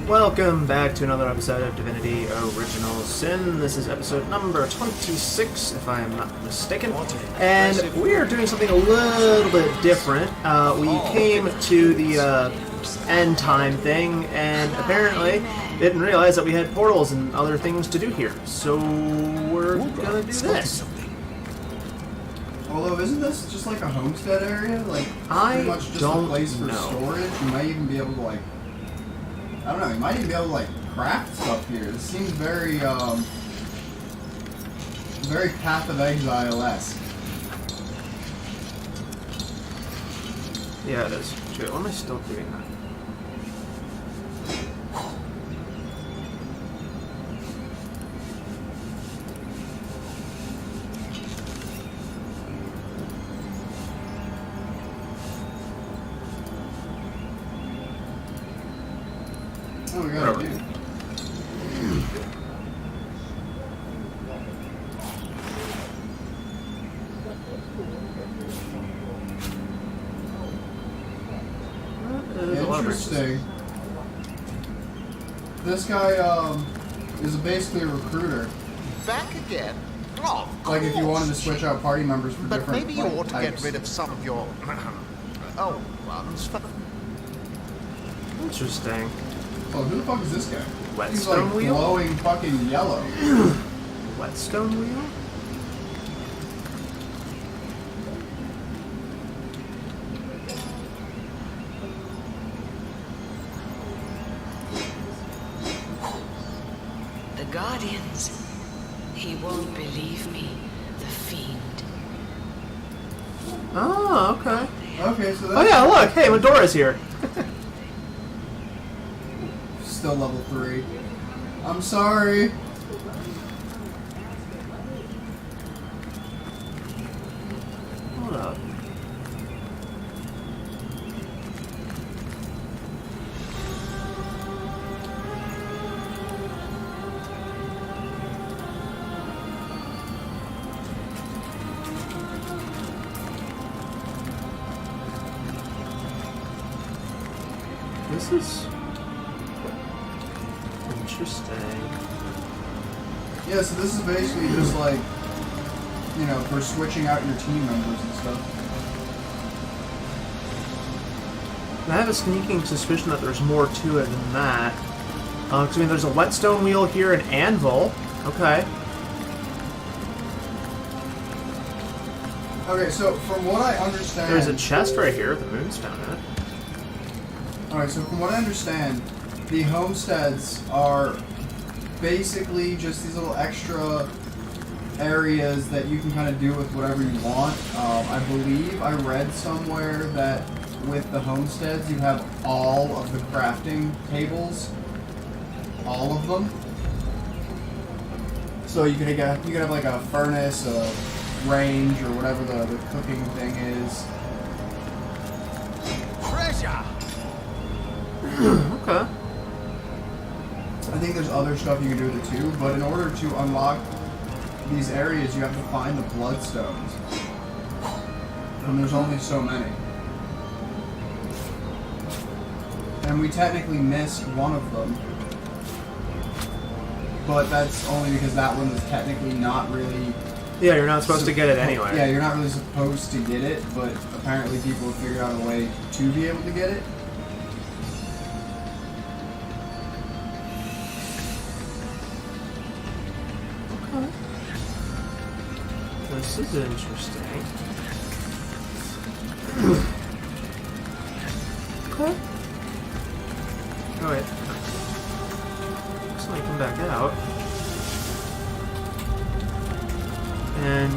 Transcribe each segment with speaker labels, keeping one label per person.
Speaker 1: Welcome back to another episode of Divinity Original Sin. This is episode number 26, if I am not mistaken. And we are doing something a little bit different. We came to the end time thing, and apparently didn't realize that we had portals and other things to do here. So we're gonna do this.
Speaker 2: Although, isn't this just like a homestead area? Like,
Speaker 1: I
Speaker 2: pretty much just a place for storage? You might even be able to, like, I don't know, you might even be able to, like, craft stuff here. This seems very, very Path of Exile-esque.
Speaker 1: Yeah, it is. Shit, why am I still doing that?
Speaker 2: Oh my god, dude. Interesting. This guy, is basically a recruiter.
Speaker 3: Back again? Oh,
Speaker 2: like if you wanted to switch out party members for
Speaker 3: but
Speaker 2: different
Speaker 3: maybe you ought to
Speaker 2: types.
Speaker 3: get rid of some of your old ones for...
Speaker 1: Interesting.
Speaker 2: Oh, who the fuck is this guy? He's
Speaker 1: Whetstone
Speaker 2: like
Speaker 1: wheel?
Speaker 2: glowing fucking yellow.
Speaker 1: Whetstone wheel?
Speaker 4: The Guardians. He won't believe me. The Fiend.
Speaker 1: Oh, okay.
Speaker 2: Okay, so that's...
Speaker 1: Oh yeah, look! Hey, Medora's here!
Speaker 2: Still level 3. I'm sorry.
Speaker 1: Hold up. This is interesting.
Speaker 2: Yeah, so this is basically just like, you know, for switching out your team members and stuff.
Speaker 1: I have a sneaking suspicion that there's more to it than that. 'Cause I mean, there's a whetstone wheel here, an anvil. Okay.
Speaker 2: Okay, so from what I understand...
Speaker 1: There's a chest right here with the moonstone in it.
Speaker 2: Alright, so from what I understand, the homesteads are basically just these little extra areas that you can kind of do with whatever you want. I believe I read somewhere that with the homesteads you have all of the crafting tables. All of them. So you could have like a furnace, a range, or whatever the cooking thing is.
Speaker 3: Treasure!
Speaker 1: Okay.
Speaker 2: I think there's other stuff you can do with it too, but in order to unlock these areas, you have to find the bloodstones. And there's only so many. And we technically missed one of them. But that's only because that one was technically not really...
Speaker 1: Yeah, you're not supposed to get it anyway.
Speaker 2: Yeah, you're not really supposed to get it, but apparently people have figured out a way to be able to get it.
Speaker 1: This is interesting. Okay. Oh wait. Looks like come back out. And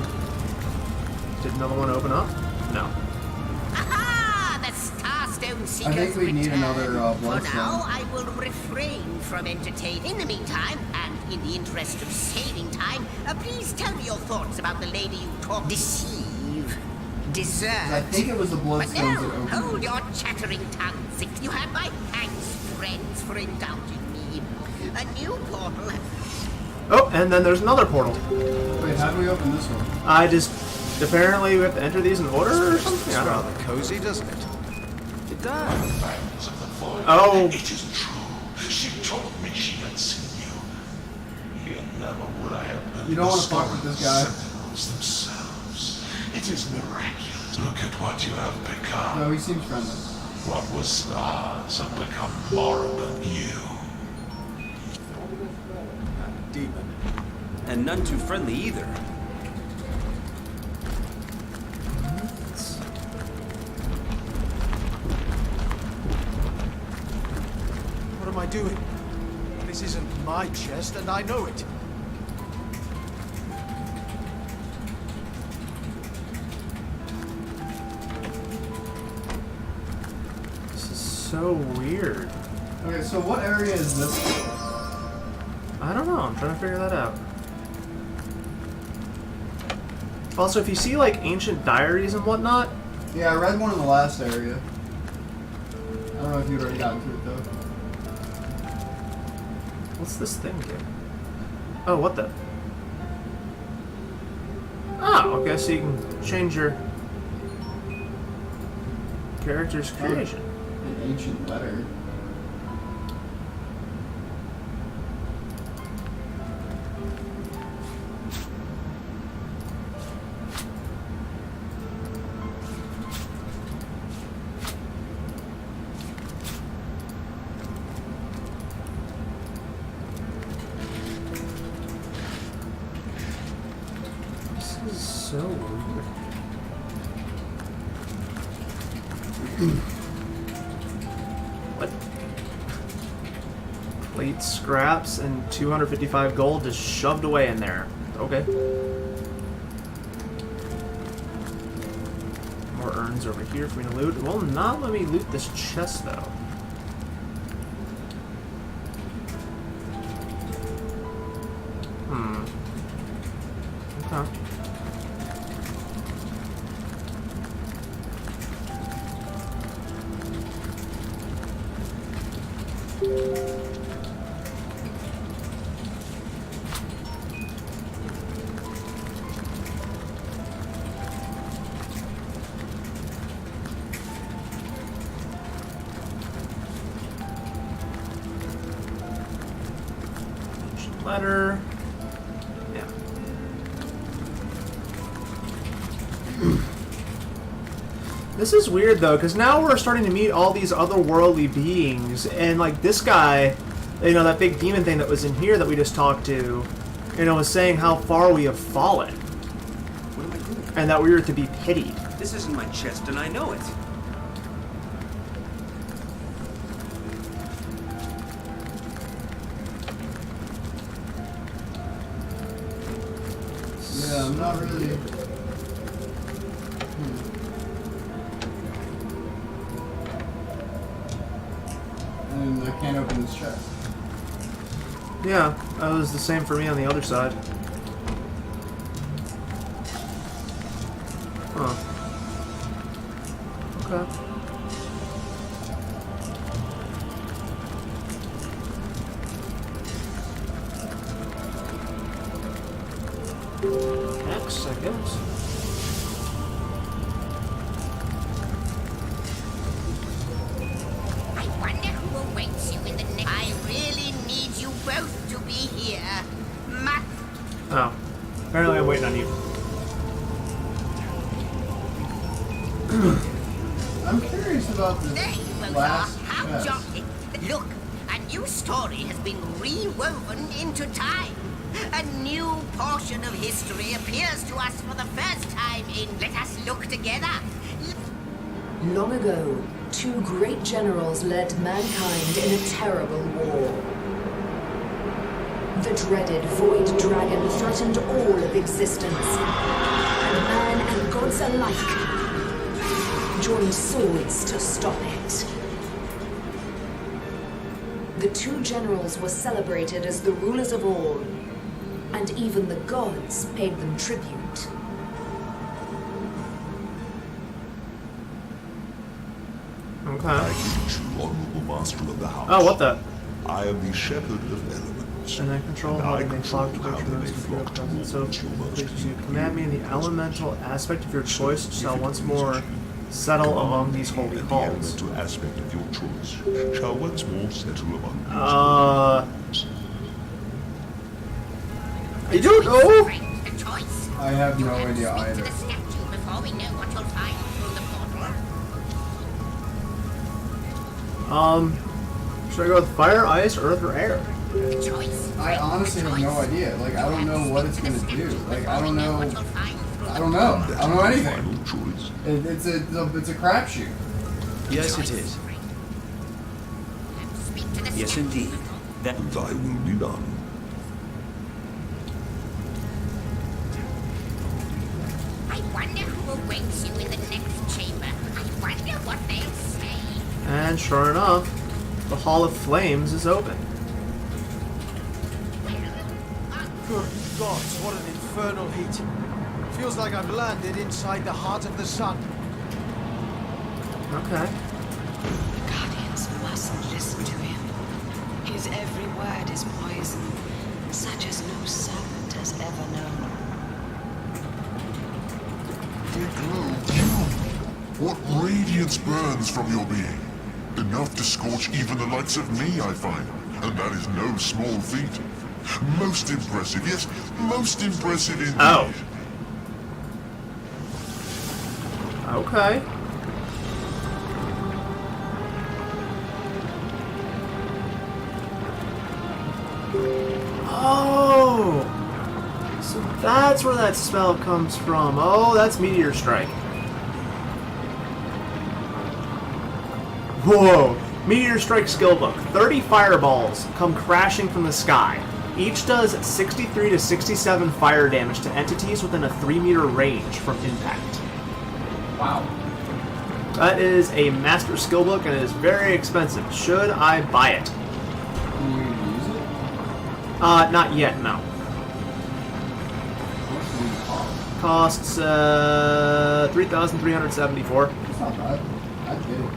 Speaker 1: did another one open up? No.
Speaker 5: Aha! The Starstone Seekers
Speaker 2: I think we need
Speaker 5: return.
Speaker 2: another
Speaker 5: For
Speaker 2: bloodstone.
Speaker 5: now, I will refrain from entertaining. In the meantime, and in the interest of saving time, please tell me your thoughts about the lady you talk deceive, desert.
Speaker 2: I think it was the
Speaker 5: But
Speaker 2: bloodstones
Speaker 5: no,
Speaker 2: that opened
Speaker 5: hold
Speaker 2: it.
Speaker 5: your chattering tongues. You have my thanks, friends, for indulging me. A new portal.
Speaker 1: Oh, and then there's another portal.
Speaker 2: Wait, how do we open this one?
Speaker 1: I just apparently we have to enter these in order or something. I don't know.
Speaker 3: Rather cozy, doesn't it? It does.
Speaker 1: Oh,
Speaker 6: It is true. She told me she had seen you. Yet never would I have been
Speaker 2: You don't want to fuck with this guy.
Speaker 6: Sentinels themselves. It is miraculous. Look at what you have become.
Speaker 2: No, he seems friendly.
Speaker 6: What was stars have become moribund you.
Speaker 7: Demon. And none too friendly either.
Speaker 3: What am I doing? This isn't my chest, and I know it.
Speaker 1: This is so weird.
Speaker 2: Okay, so what area is this?
Speaker 1: I don't know. I'm trying to figure that out. Also, if you see like ancient diaries and whatnot,
Speaker 2: Yeah, I read one in the last area. I don't know if you'd already gotten to it though.
Speaker 1: what's this thing do? Oh, what the? Oh, okay. So you can change your character's creation.
Speaker 2: An ancient letter.
Speaker 1: This is so weird. What? Plate scraps and 255 gold just shoved away in there. Okay. More urns over here for me to loot. It will not let me loot this chest though. Okay. Letter. Yeah. This is weird though, because now we're starting to meet all these otherworldly beings, and like this guy, you know, that big demon thing that was in here that we just talked to, you know, was saying how far we have fallen,
Speaker 7: What am I doing?
Speaker 1: and that we were to be pitied.
Speaker 7: This isn't my chest, and I know it.
Speaker 2: Yeah, I'm not really. And I can't open this chest.
Speaker 1: Yeah, that was the same for me on the other side. Huh. Okay. X, I guess.
Speaker 5: I wonder who awaits you in the next. I really need you both to be here.
Speaker 1: Oh. Apparently I'm waiting on you.
Speaker 2: I'm curious about
Speaker 5: There
Speaker 2: this
Speaker 5: you both are.
Speaker 2: last
Speaker 5: How
Speaker 2: chest.
Speaker 5: jolly. Look, a new story has been rewoven into time. A new portion of history appears to us for the first time in Let Us Look Together.
Speaker 8: Long ago, two great generals led mankind in a terrible war. The dreaded Void Dragon threatened all of existence, and man and gods alike joined swords to stop it. The two generals were celebrated as the rulers of all, and even the gods paid them tribute.
Speaker 1: Okay.
Speaker 6: I greet you, honorable master of the house.
Speaker 1: Oh, what the?
Speaker 6: I am the shepherd of elements.
Speaker 1: And I control
Speaker 6: And
Speaker 1: how
Speaker 6: I
Speaker 1: they may
Speaker 6: control
Speaker 1: flock
Speaker 6: how
Speaker 1: towards
Speaker 6: they
Speaker 1: your
Speaker 6: may
Speaker 1: most
Speaker 6: flock
Speaker 1: presence. So,
Speaker 6: towards your most
Speaker 1: please, you
Speaker 6: presence.
Speaker 1: command me in the elemental aspect of your choice shall once more settle among these holy
Speaker 6: And the
Speaker 1: halls.
Speaker 6: elemental aspect of your choice shall once more settle among these
Speaker 1: I don't know.
Speaker 5: The choice.
Speaker 2: I have no idea
Speaker 5: Speak to
Speaker 2: either.
Speaker 5: the statue before we know what you'll find through the portal.
Speaker 1: Should I go with fire, ice, earth, or air?
Speaker 5: Choice.
Speaker 2: I honestly have no idea. Like, I don't know what it's gonna do. Like, I don't know. I don't know. I don't know anything.
Speaker 6: Final choice.
Speaker 2: It's a crapshoot.
Speaker 7: Yes, it is.
Speaker 5: Speak to the
Speaker 7: Yes,
Speaker 5: statue.
Speaker 7: indeed. That
Speaker 6: Thy will be done.
Speaker 5: I wonder who awaits you in the next chamber. I wonder what they'll say.
Speaker 1: And sure enough, the Hall of Flames is open.
Speaker 3: Good gods, what an infernal heat. Feels like I've landed inside the heart of the sun.
Speaker 1: Okay.
Speaker 4: The Guardians mustn't listen to him. His every word is poison, such as no serpent has ever known.
Speaker 6: What radiance burns from your being? Enough to scorch even the likes of me, I find. And that is no small feat. Most impressive, yes, most impressive indeed.
Speaker 1: Oh. Okay. Oh! So that's where that spell comes from. Oh, that's Meteor Strike. Whoa! Meteor Strike skill book. 30 fireballs come crashing from the sky. Each does 63 to 67 fire damage to entities within a 3-meter range from impact.
Speaker 2: Wow.
Speaker 1: That is a master skill book and it is very expensive. Should I buy it?
Speaker 2: Can you use it?
Speaker 1: Not yet, no.
Speaker 2: What do you cost?
Speaker 1: Costs, 3,374.
Speaker 2: It's not bad. I'd get it.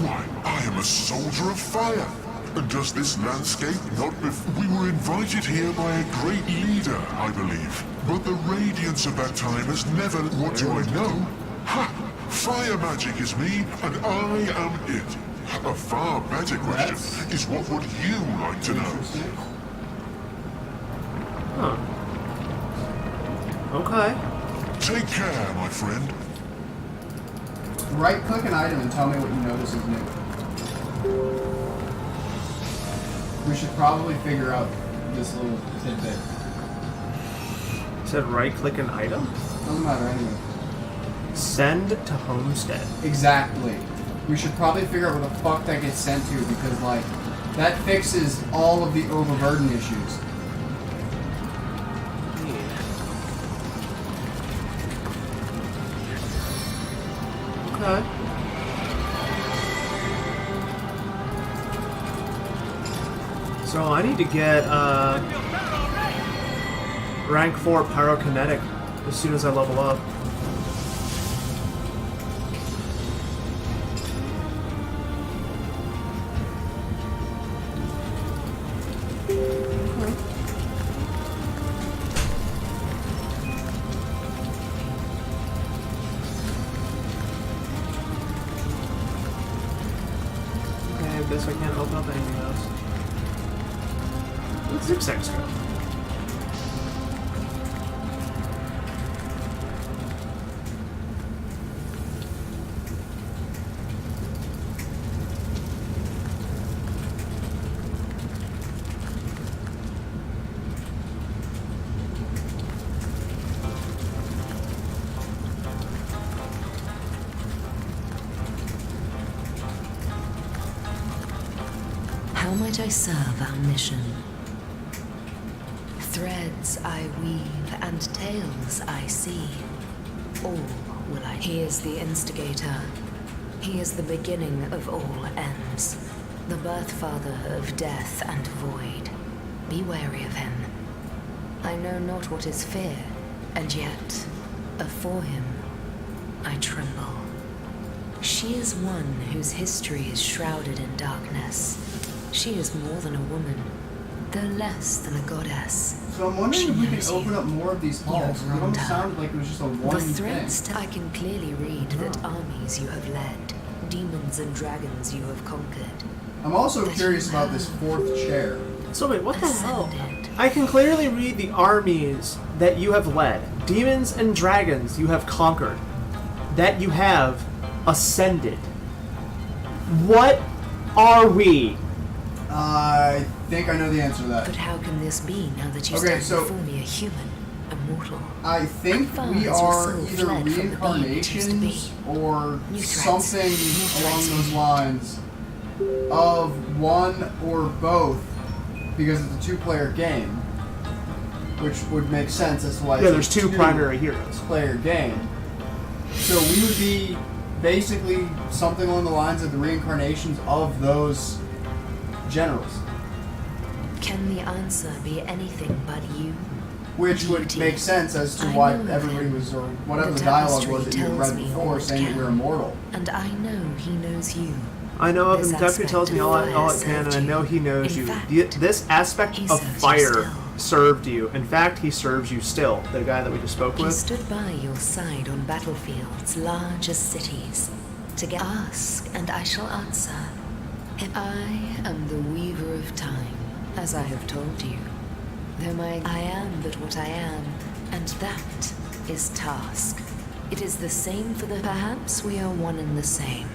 Speaker 6: Why, I am a soldier of fire. And does this landscape not we were invited here by a great leader, I believe. But the radiance of that time has never... What do I know? Ha! Fire magic is me, and I am it. A far better question is what would you like to know?
Speaker 2: Interesting.
Speaker 1: Huh. Okay.
Speaker 6: Take care, my friend.
Speaker 2: Right-click an item and tell me what you notice is new. We should probably figure out this little tidbit.
Speaker 1: You said right-click an item?
Speaker 2: Doesn't matter anyway.
Speaker 1: Send to Homestead.
Speaker 2: Exactly. We should probably figure out where the fuck that gets sent to because, like, that fixes all of the overburden issues.
Speaker 1: Okay. So I need to get rank 4 pyrokinetic as soon as I level up. Okay, I guess I can't open up anything else. Where'd zigzags go?
Speaker 8: How might I serve our mission? Threads I weave and tales I see. All will I. He is the instigator. He is the beginning of all ends. The birth father of death and void. Be wary of him. I know not what is fear, and yet, afore him, I tremble. She is one whose history is shrouded in darkness. She is more than a woman. though less than a goddess.
Speaker 2: So I'm wondering
Speaker 8: She
Speaker 2: if we can
Speaker 8: knows you.
Speaker 2: open up more of these halls.
Speaker 8: have
Speaker 2: It almost
Speaker 8: wronged her.
Speaker 2: sounded like it was just a
Speaker 8: The
Speaker 2: one thing.
Speaker 8: threats I can clearly read that armies you have led, demons and dragons you have conquered.
Speaker 2: I'm also
Speaker 8: But
Speaker 2: curious
Speaker 8: you
Speaker 2: about this
Speaker 8: have
Speaker 2: fourth chair.
Speaker 1: So wait, what the hell?
Speaker 8: ascended.
Speaker 1: I can clearly read the armies that you have led, demons and dragons you have conquered, that you have ascended. What are we?
Speaker 2: I think I know the answer to that.
Speaker 8: But how can this be now that you
Speaker 2: Okay,
Speaker 8: stand
Speaker 2: so-
Speaker 8: before me a human, a mortal?
Speaker 2: I think
Speaker 8: How far
Speaker 2: we
Speaker 8: has your
Speaker 2: are
Speaker 8: soul
Speaker 2: either
Speaker 8: fled from the being it used to be?
Speaker 2: reincarnations or
Speaker 8: New threats.
Speaker 2: something
Speaker 8: New
Speaker 2: along
Speaker 8: threats.
Speaker 2: those lines of one or both, because it's a two-player game, which would make sense as to why
Speaker 1: Yeah,
Speaker 2: it's
Speaker 1: there's
Speaker 2: a
Speaker 1: two primary heroes.
Speaker 2: player game. So we would be basically something along the lines of the reincarnations of those generals,
Speaker 8: Can the answer be anything but you?
Speaker 2: which would
Speaker 8: Beauty.
Speaker 2: make sense as to
Speaker 8: I
Speaker 2: why
Speaker 8: know
Speaker 2: everybody
Speaker 8: him.
Speaker 2: was, or whatever
Speaker 8: The
Speaker 2: the dialogue
Speaker 8: tapestry
Speaker 2: was that you had
Speaker 8: tells
Speaker 2: read
Speaker 8: me
Speaker 2: before,
Speaker 8: all
Speaker 2: saying that we're
Speaker 8: can.
Speaker 2: immortal.
Speaker 8: And I know he knows you.
Speaker 1: I know of
Speaker 8: This
Speaker 1: him. Deputy
Speaker 8: aspect
Speaker 1: tells me
Speaker 8: of
Speaker 1: all
Speaker 8: fire
Speaker 1: it can, and I
Speaker 8: served
Speaker 1: know
Speaker 8: you.
Speaker 1: he knows
Speaker 8: In
Speaker 1: you.
Speaker 8: fact,
Speaker 1: This aspect
Speaker 8: he
Speaker 1: of
Speaker 8: serves you
Speaker 1: fire
Speaker 8: still.
Speaker 1: served you. In fact, he serves you still. The guy that we just spoke
Speaker 8: He
Speaker 1: with.
Speaker 8: stood by your side on battlefields large as cities. To ask, and I shall answer. If I am the weaver of time, as I have told you. Though I am but what I am, and that is task. It is the same for the. Perhaps we are one and the same.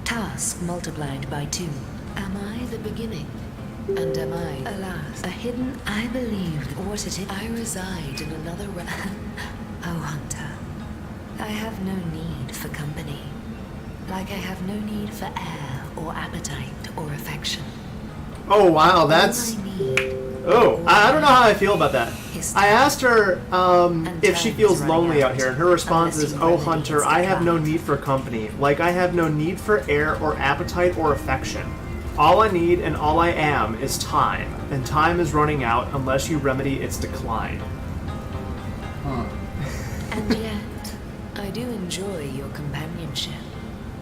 Speaker 8: Task multiplied by 2. Am I the beginning? And am I, alas, a hidden? I believe what it is. I reside in another Oh, Hunter. I have no need for company. Like I have no need for air or appetite or affection.
Speaker 1: Oh wow, that's.
Speaker 8: All I need.
Speaker 1: Oh, I don't know how I feel about that.
Speaker 8: His
Speaker 1: I asked her if she
Speaker 8: time
Speaker 1: feels
Speaker 8: is running
Speaker 1: lonely out
Speaker 8: out,
Speaker 1: here, and her response
Speaker 8: unless
Speaker 1: is,
Speaker 8: you
Speaker 1: "Oh,
Speaker 8: remedy
Speaker 1: Hunter,
Speaker 8: its
Speaker 1: I have no
Speaker 8: decline."
Speaker 1: need for company. Like I have no need for air or appetite or affection. All I need and all I am is time, and time is running out unless you remedy its decline."
Speaker 2: Huh.
Speaker 8: And yet, I do enjoy your companionship.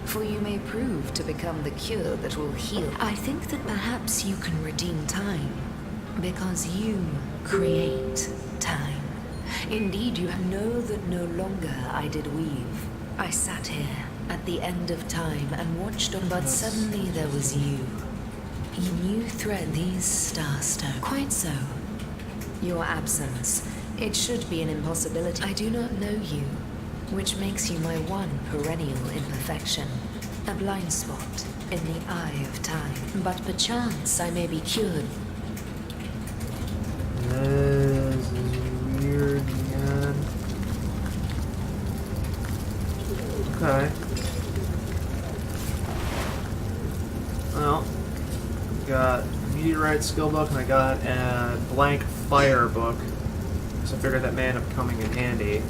Speaker 8: For you may prove to become the cure that will heal. I think that perhaps you can redeem time. Because you create time. Indeed, you know that no longer I did weave. I sat here at the end of time and watched on, but suddenly there was you. You thread these starstones. Quite so. Your absence. It should be an impossibility. I do not know you, which makes you my one perennial imperfection. A blind spot in the eye of time. But perchance I may be cured.
Speaker 1: This is weird, man. Okay. Well, got meteorite skill book and I got a blank fire book, so I figured that may end up coming in handy.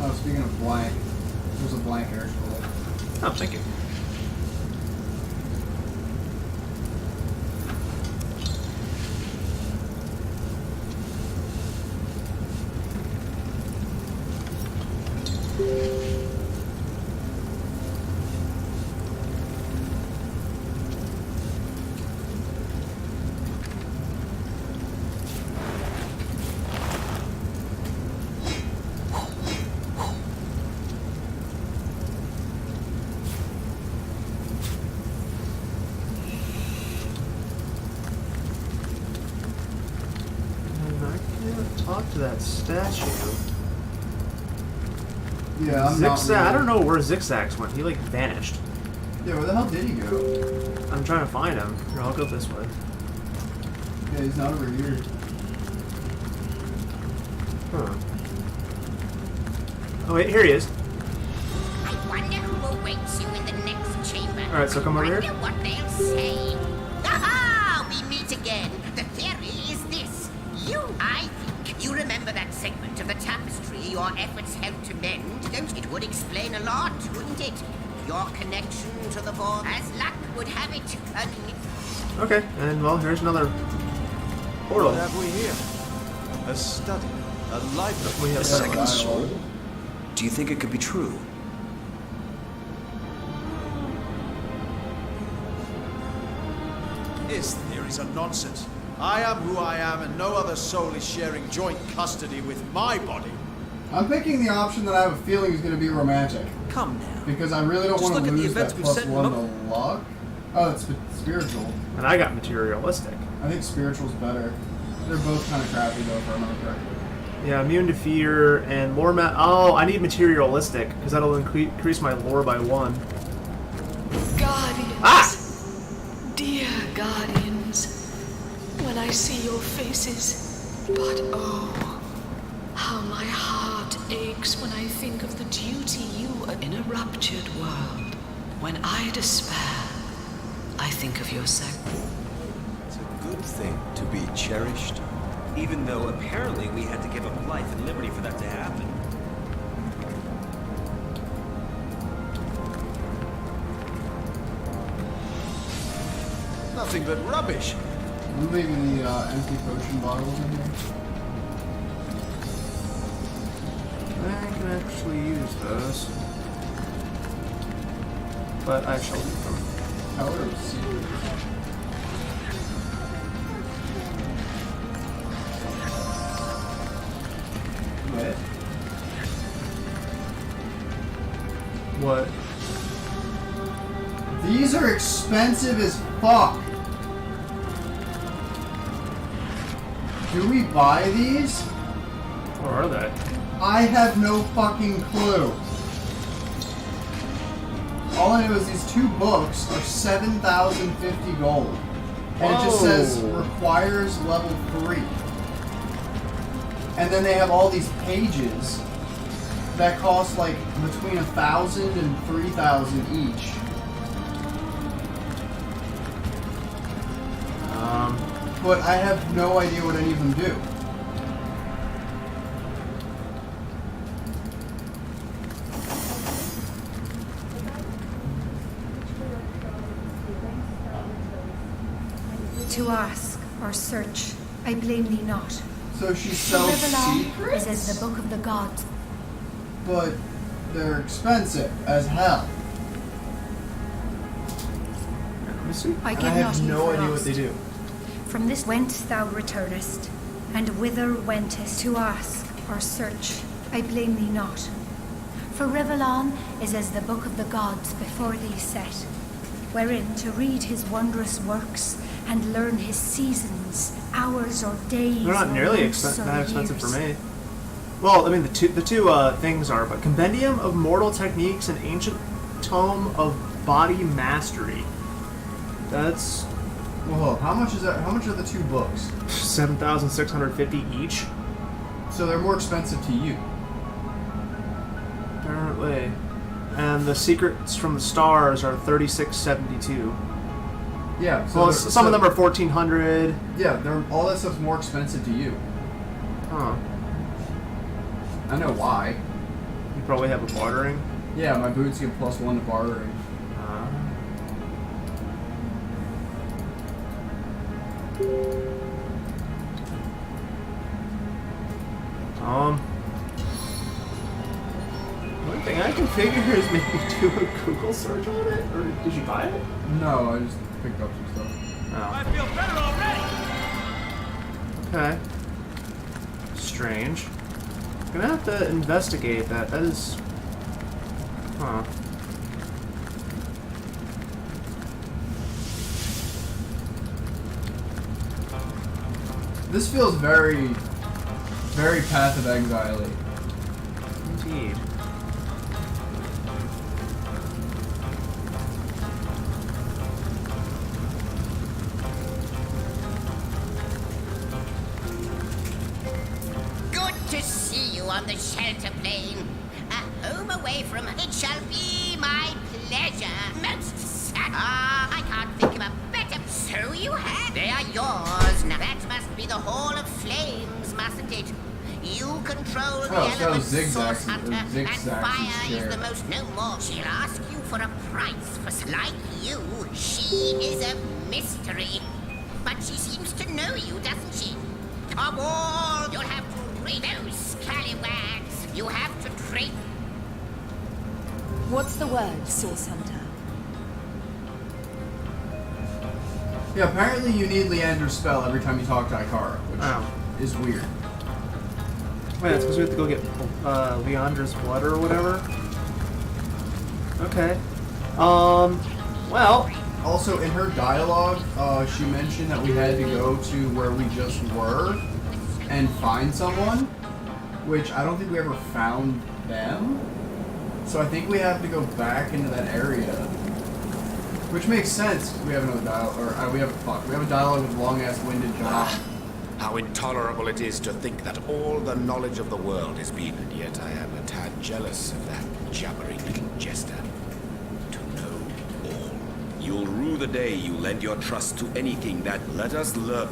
Speaker 2: Oh, speaking of blank, there's a blank air scroll.
Speaker 1: Oh, thank you. And I can't talk to that statue.
Speaker 2: Yeah, I'm not
Speaker 1: Zigzag. I
Speaker 2: really-
Speaker 1: don't know where Zigzags went. He like vanished.
Speaker 2: Yeah, where the hell did he go?
Speaker 1: I'm trying to find him. Here, I'll go this way.
Speaker 2: Yeah, he's not over here.
Speaker 1: Huh. Oh wait, here he is.
Speaker 5: I wonder who awaits you in the next chamber.
Speaker 1: All right, so come over here.
Speaker 5: I wonder what they'll say. Aha! We meet again. The theory is this. I think you remember that segment of the tapestry your efforts helped to mend. It would explain a lot, wouldn't it? Your connection to the Boreas. As luck would have it,
Speaker 1: Okay, and well, here's another portal.
Speaker 3: What have we here? A study, a library.
Speaker 1: We have
Speaker 7: A
Speaker 1: that.
Speaker 7: second soul? Do you think it could be true?
Speaker 3: His theories are nonsense. I am who I am, and no other soul is sharing joint custody with my body.
Speaker 2: I'm picking the option that I have a feeling is going to be romantic.
Speaker 7: Come now.
Speaker 2: Because I really don't
Speaker 7: Just
Speaker 2: want to
Speaker 7: look at the
Speaker 2: lose
Speaker 7: events
Speaker 2: that
Speaker 7: we've
Speaker 2: plus
Speaker 7: set in
Speaker 2: one
Speaker 7: mo-
Speaker 2: to luck. Oh, it's spiritual.
Speaker 1: And I got materialistic.
Speaker 2: I think spiritual's better. They're both kind of crappy though, if I remember correctly.
Speaker 1: Yeah, immune to fear and more oh, I need materialistic, because that'll increase my lore by 1.
Speaker 4: Guardians.
Speaker 1: Ah!
Speaker 4: Dear guardians. When I see your faces. But oh, how my heart aches when I think of the duty you are in a ruptured world. When I despair, I think of your sacrifice.
Speaker 7: It's a good thing to be cherished. Even though apparently we had to give up life and liberty for that to happen.
Speaker 3: Nothing but rubbish.
Speaker 2: I'm leaving the empty potion bottles in here.
Speaker 1: I can actually use those. But I shall leave them.
Speaker 2: Powder of secrets. What?
Speaker 1: What?
Speaker 2: These are expensive as fuck. Do we buy these?
Speaker 1: Where are they?
Speaker 2: I have no fucking clue. All I know is these 2 books are 7,050 gold. And it just says requires level 3. And then they have all these pages that cost like between 1,000 and 3,000 each. But I have no idea what any of them do.
Speaker 9: To ask or search, I blame thee not.
Speaker 2: So she sells
Speaker 9: Rivellon
Speaker 2: secrets?
Speaker 9: is as the book of the gods.
Speaker 2: But they're expensive as hell.
Speaker 1: Let me see.
Speaker 9: I
Speaker 2: And
Speaker 9: give
Speaker 2: I
Speaker 9: not
Speaker 2: have
Speaker 9: you
Speaker 2: no
Speaker 9: for
Speaker 2: idea
Speaker 9: lost.
Speaker 2: what they do.
Speaker 9: From this whence thou returnest, and whither wentest to ask or search, I blame thee not. For Rivellon is as the book of the gods before thee set, wherein to read his wondrous works and learn his seasons, hours or days.
Speaker 1: They're not
Speaker 9: or
Speaker 1: nearly
Speaker 9: months or
Speaker 1: that expensive for
Speaker 9: years.
Speaker 1: me. Well, I mean, the two things are, but Compendium of Mortal Techniques and Ancient Tome of Body Mastery. That's
Speaker 2: Whoa, how much is that? How much are the 2 books?
Speaker 1: 7,650 each.
Speaker 2: So they're more expensive to you.
Speaker 1: Apparently. And the Secrets from the Stars are 3672.
Speaker 2: Yeah. So
Speaker 1: Well,
Speaker 2: they're-
Speaker 1: some of them are 1,400.
Speaker 2: Yeah, they're all that stuff's more expensive to you.
Speaker 1: Huh.
Speaker 2: I know why.
Speaker 1: You probably have a bartering.
Speaker 2: Yeah, my boots give +1 to bartering.
Speaker 1: One thing I can figure is maybe do a Google search on it, or did you buy it?
Speaker 2: No, I just picked up some stuff.
Speaker 1: Oh.
Speaker 3: I feel better already.
Speaker 1: Okay. Strange. Gonna have to investigate that. That is... Huh.
Speaker 2: This feels very, very Path of Exile-y.
Speaker 1: Indeed.
Speaker 5: Good to see you on the shelter plain. A home away from it shall be my pleasure. Most I can't think of a better. So you have. They are yours now. That must be the Hall of Flames, mustn't it? You control the
Speaker 2: Oh, so
Speaker 5: elements,
Speaker 2: zigzags-
Speaker 5: Source Hunter, and
Speaker 2: zigzags
Speaker 5: fire
Speaker 2: is
Speaker 5: is the
Speaker 2: scared.
Speaker 5: most no more. She'll ask you for a price for like you. She is a mystery. But she seems to know you, doesn't she? Come on, you'll have to read those scallywags. You have to trade.
Speaker 8: What's the word, Source Hunter?
Speaker 2: Yeah, apparently you need Leander's spell every time you talk to Ikara, which is weird.
Speaker 1: Wait, it's because we have to go get Leander's blood or whatever? Okay. Well...
Speaker 2: Also, in her dialogue, she mentioned that we had to go to where we just were and find someone, which I don't think we ever found them. So I think we have to go back into that area. Which makes sense, because we have another dialogue, or we have a dialogue with long-ass winded John.
Speaker 10: How intolerable it is to think that all the knowledge of the world is been, and yet I am a tad jealous of that jabbering little jester. To know all. You'll rue the day you lend your trust to anything that let us learn.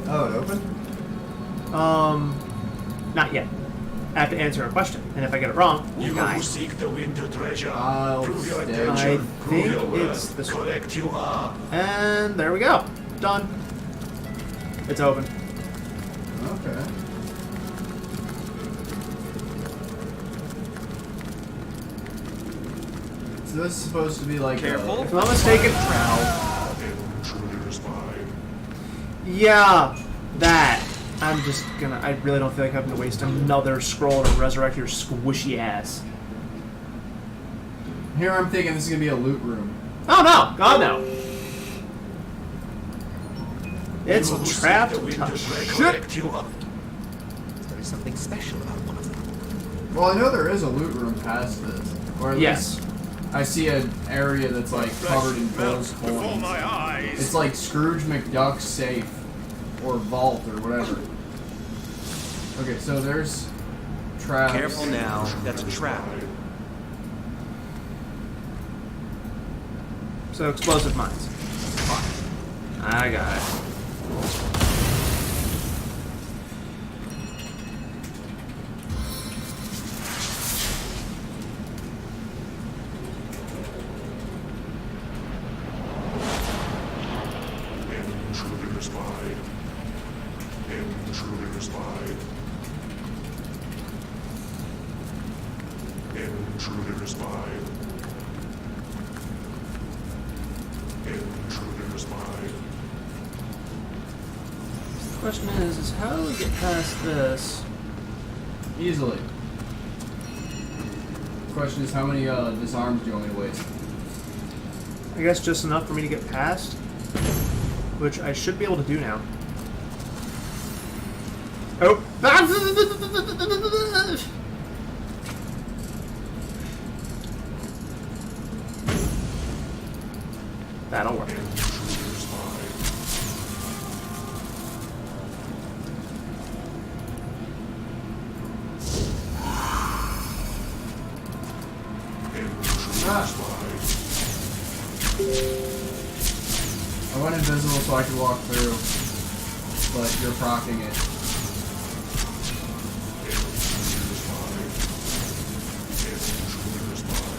Speaker 2: Oh, it opened?
Speaker 1: Not yet. I have to answer a question, and if I get it wrong,
Speaker 6: You
Speaker 1: die.
Speaker 6: who seek the winter treasure,
Speaker 2: I'll
Speaker 6: prove your
Speaker 2: stay.
Speaker 6: attention,
Speaker 1: I
Speaker 6: prove
Speaker 1: think
Speaker 6: your worth,
Speaker 1: it's this one.
Speaker 6: correct you are.
Speaker 1: And there we go. Done. It's open.
Speaker 2: Okay. So this is supposed to be like
Speaker 7: Careful.
Speaker 1: If I'm not mistaken...
Speaker 6: Intruder's mind.
Speaker 1: Yeah, that. I'm just gonna... I really don't feel like having to waste another scroll to resurrect your squishy ass.
Speaker 2: Here I'm thinking this is going to be a loot room.
Speaker 1: Oh no! God no! It's
Speaker 6: You who seek
Speaker 1: trapped
Speaker 6: the winter
Speaker 1: to
Speaker 6: treasure,
Speaker 1: shit!
Speaker 6: correct you are.
Speaker 10: There is something special about one of them.
Speaker 2: Well, I know there is a loot room past this. Or at
Speaker 1: Yes.
Speaker 2: least I see an area that's like covered in those coins.
Speaker 6: eyes.
Speaker 2: It's like Scrooge McDuck's safe. Or vault or whatever. Okay, so there's traps.
Speaker 7: Careful now. That's a trap.
Speaker 1: So, explosive mines. I got it.
Speaker 6: Intruder's mind. Intruder's mind. Intruder's mind. Intruder's mind.
Speaker 1: The question is how do we get past this?
Speaker 2: Easily. Question is, how many disarms do you want me to waste?
Speaker 1: I guess just enough for me to get past, which I should be able to do now. Oh! That'll work.
Speaker 6: Intruder's mind. Intruder's mind.
Speaker 2: I went invisible so I could walk through, but you're proccing it.
Speaker 6: Intruder's mind. Intruder's mind.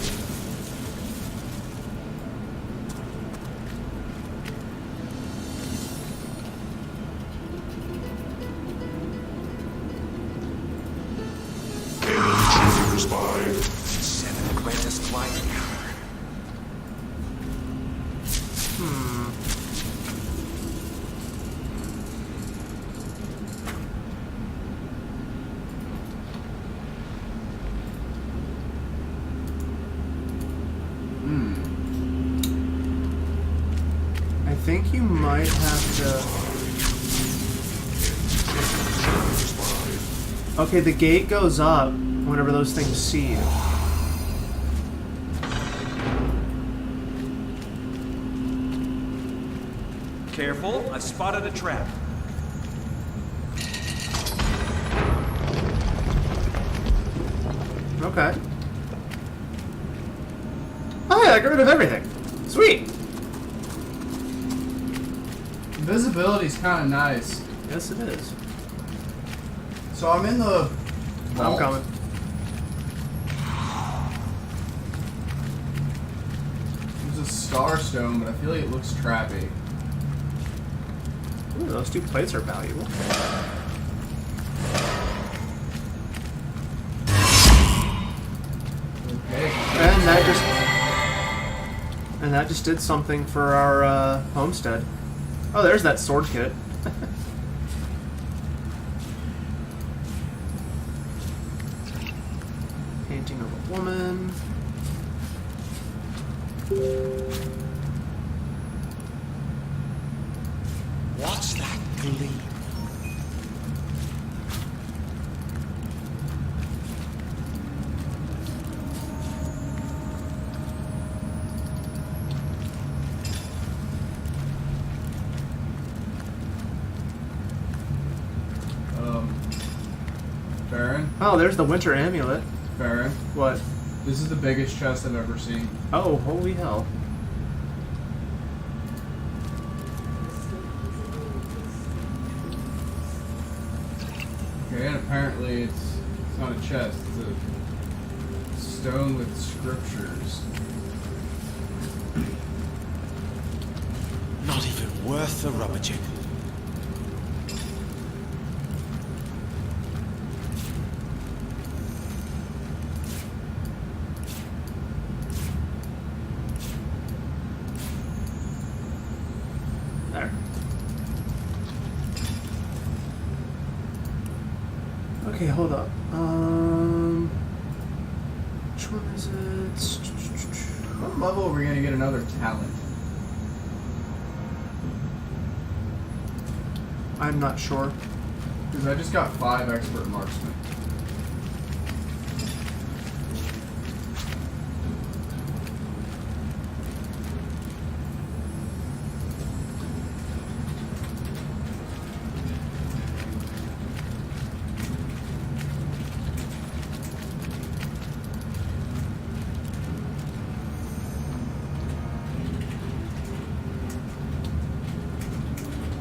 Speaker 6: Intruder's mind.
Speaker 10: Seven greatest climbing.
Speaker 1: I think you might have to... Okay, the gate goes up whenever those things see you.
Speaker 7: Careful, I've spotted a trap.
Speaker 1: Okay. Oh yeah, I got rid of everything. Sweet!
Speaker 2: Invisibility's kind of nice.
Speaker 1: Yes, it is.
Speaker 2: So I'm in the
Speaker 1: I'm
Speaker 2: vault.
Speaker 1: coming.
Speaker 2: There's a starstone, but I feel like it looks trappy.
Speaker 1: Ooh, those 2 plates are valuable.
Speaker 2: Okay.
Speaker 1: And that just did something for our homestead. Oh, there's that sword kit. Painting of a woman.
Speaker 10: What's that gleam?
Speaker 2: Baron?
Speaker 1: Oh, there's the winter amulet.
Speaker 2: Baron?
Speaker 1: What?
Speaker 2: This is the biggest chest I've ever seen.
Speaker 1: Oh, holy hell.
Speaker 2: Okay, and apparently it's not a chest, it's a stone with scriptures.
Speaker 10: Not even worth the rummaging.
Speaker 1: There. Okay, hold up. Which one is it?
Speaker 2: What level are we gonna get another talent?
Speaker 1: I'm not sure.
Speaker 2: Because I just got 5 expert marksmen.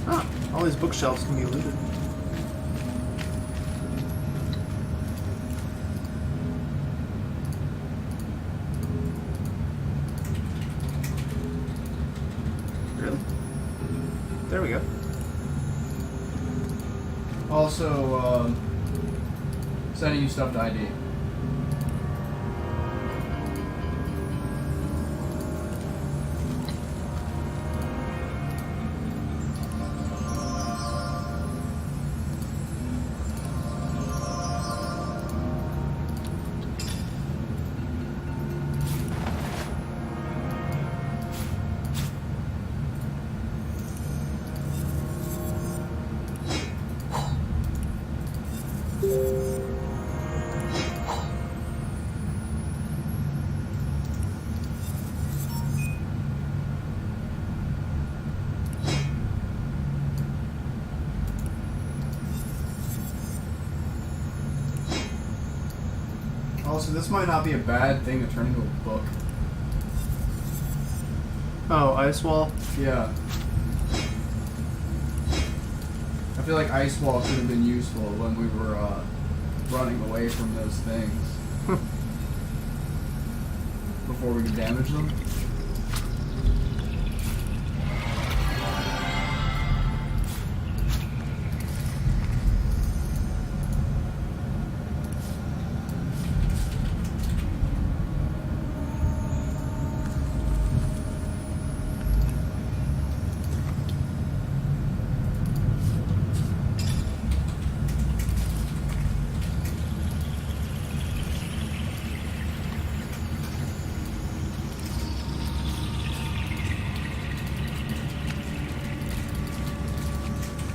Speaker 1: Ah, all these bookshelves can be looted. Really? There we go.
Speaker 2: Also, sending you stuff to ID. Also, this might not be a bad thing to turn into a book.
Speaker 1: Oh, ice wall.
Speaker 2: Yeah. I feel like ice wall could have been useful when we were running away from those things. Before we could damage them.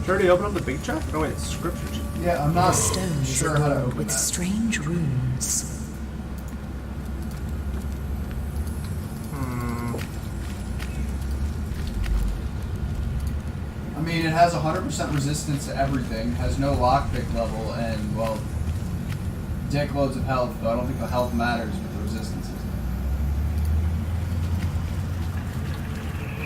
Speaker 1: Did you already open up the big chest? Oh wait, it's scriptures.
Speaker 2: Yeah, I'm
Speaker 8: The
Speaker 2: not
Speaker 8: stone is
Speaker 2: sure how to
Speaker 8: aglow
Speaker 2: open
Speaker 8: with
Speaker 2: that.
Speaker 8: strange runes.
Speaker 2: I mean, it has 100% resistance to everything, has no lockpick level, and, well, dick loads of health, but I don't think the health matters with the resistances.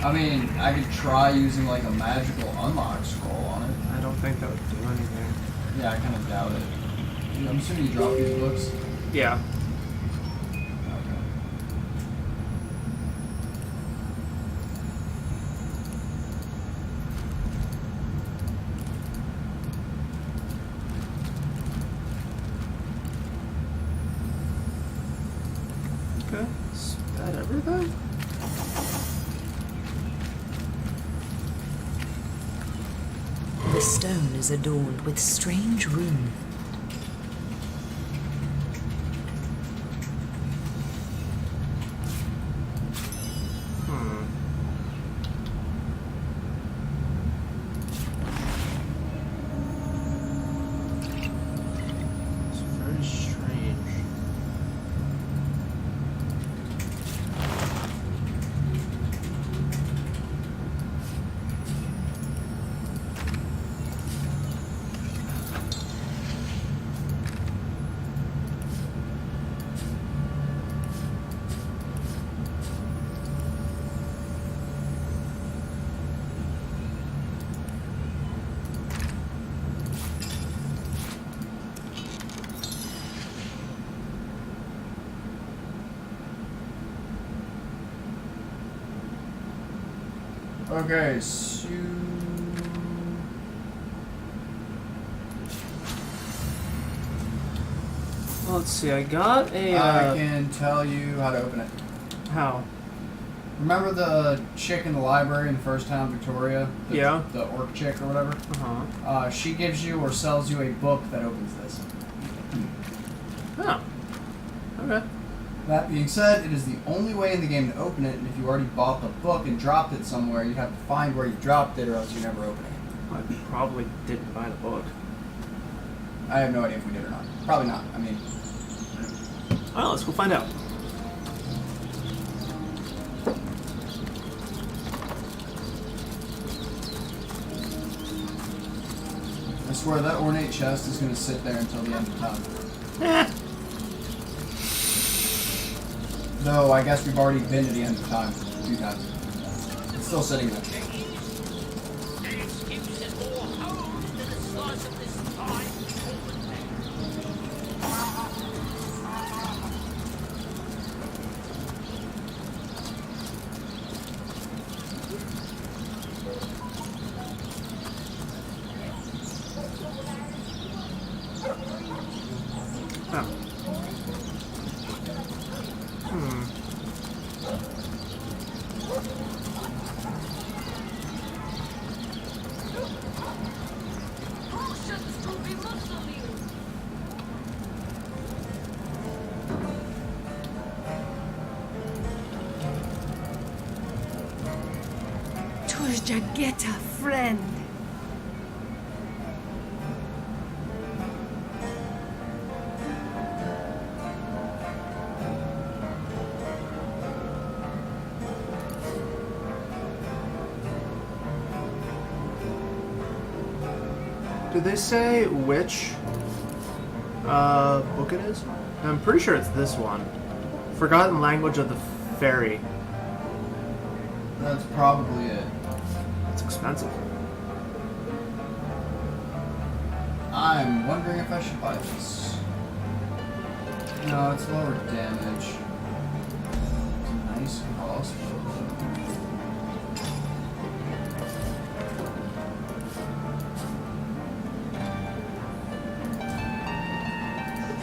Speaker 2: I mean, I could try using, like, a magical unlock scroll on it.
Speaker 1: I don't think that would do anything.
Speaker 2: Yeah, I kind of doubt it. I'm assuming you drop these books?
Speaker 1: Yeah.
Speaker 2: Okay.
Speaker 1: everything?
Speaker 8: The stone is adorned with strange runes.
Speaker 1: It's very strange.
Speaker 2: Okay, so...
Speaker 1: Well, let's see, I got a,
Speaker 2: I can tell you how to open it.
Speaker 1: How?
Speaker 2: Remember the chick in the library in the first town, Victoria?
Speaker 1: Yeah.
Speaker 2: The orc chick or whatever?
Speaker 1: Uh-huh.
Speaker 2: She gives you or sells you a book that opens this.
Speaker 1: Oh. Okay.
Speaker 2: That being said, it is the only way in the game to open it, and if you already bought the book and dropped it somewhere, you'd have to find where you dropped it or else you're never opening it.
Speaker 1: I probably didn't buy the book.
Speaker 2: I have no idea if we did or not. Probably not. I mean...
Speaker 1: Well, let's go find out.
Speaker 2: I swear that ornate chest is going to sit there until the end of time.
Speaker 1: Eh.
Speaker 2: No, I guess we've already been to the end of time. 2 times. It's still sitting there.
Speaker 9: Jagetta, friend.
Speaker 1: Did they say which book it is? I'm pretty sure it's this one. Forgotten Language of the Fairy.
Speaker 2: That's probably it.
Speaker 1: It's expensive.
Speaker 2: I'm wondering if I should buy this. No, it's lower damage. It's a nice crossbow.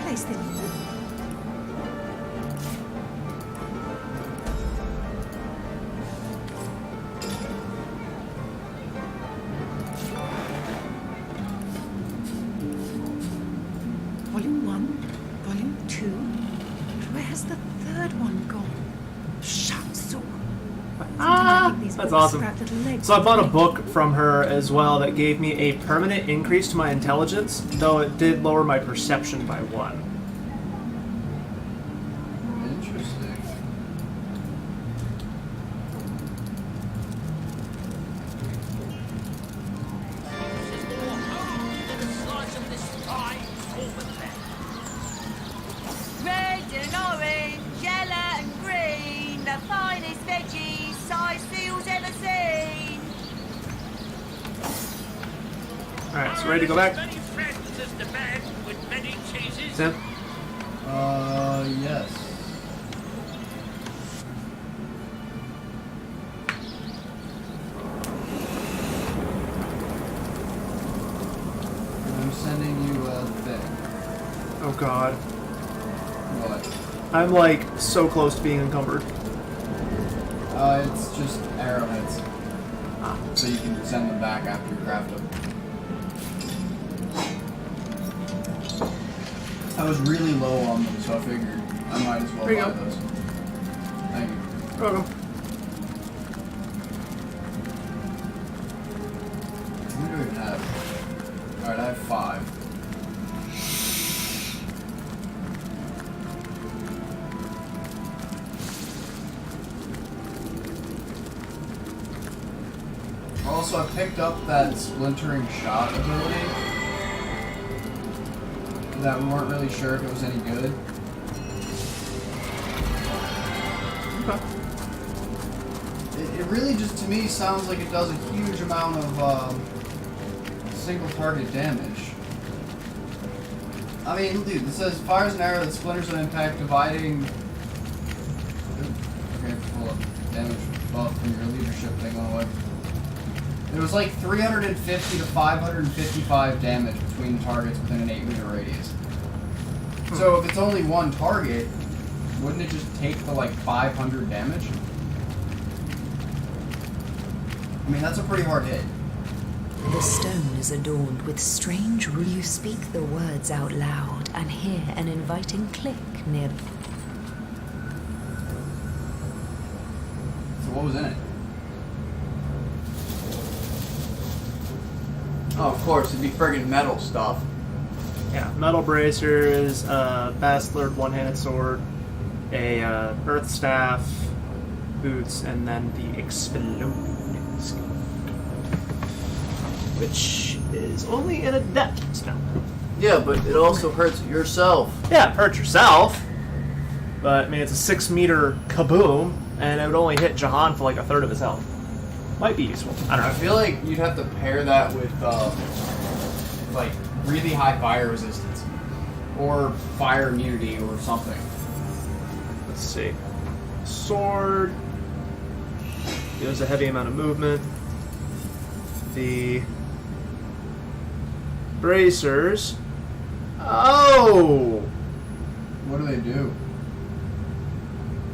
Speaker 9: Place them. Volume 1, Volume 2. Where has the third one gone? Shatsu.
Speaker 1: That's awesome. So I bought a book from her as well that gave me a permanent increase to my intelligence, though it did lower my perception by 1.
Speaker 2: Interesting.
Speaker 11: Red and orange, yellow and green, the finest veggies size seals ever seen.
Speaker 1: Alright, so ready to go back?
Speaker 12: Many friends as the man with many cheeses.
Speaker 1: Sam?
Speaker 2: Yes. I'm sending you a thing.
Speaker 1: Oh god.
Speaker 2: What?
Speaker 1: I'm like so close to being encumbered.
Speaker 2: It's just arrowheads. So you can send them back after you craft them. I was really low on them, so I figured I might as well buy those. Thank you.
Speaker 1: You're welcome.
Speaker 2: What do we even have? Alright, I have 5. Also, I picked up that splintering shot ability that we weren't really sure if it was any good.
Speaker 1: Okay.
Speaker 2: It really just, to me, sounds like it does a huge amount of single target damage. I mean, dude, this says fires an arrow that splinters on impact, dividing. Okay, pull up damage buff from your leadership thing on the way. It was like 350 to 555 damage between targets within an 8-meter radius. So if it's only one target, wouldn't it just take the like 500 damage? I mean, that's a pretty hard hit.
Speaker 8: The stone is adorned with strange runes. You speak the words out loud and hear an inviting click near.
Speaker 2: So what was in it? Oh, of course, it'd be friggin' metal stuff.
Speaker 1: Yeah, metal bracers, bastard one-handed sword, a earth staff, boots, and then the exploding scope, which is only an adept spell.
Speaker 2: Yeah, but it also hurts yourself.
Speaker 1: Yeah, it hurts yourself, but I mean it's a 6-meter kaboom, and it would only hit Jahan for like a third of his health. Might be useful. I don't know.
Speaker 2: I feel like you'd have to pair that with like really high fire resistance or fire immunity or something.
Speaker 1: Let's see. Sword gives a heavy amount of movement. The bracers. Oh!
Speaker 2: What do they do?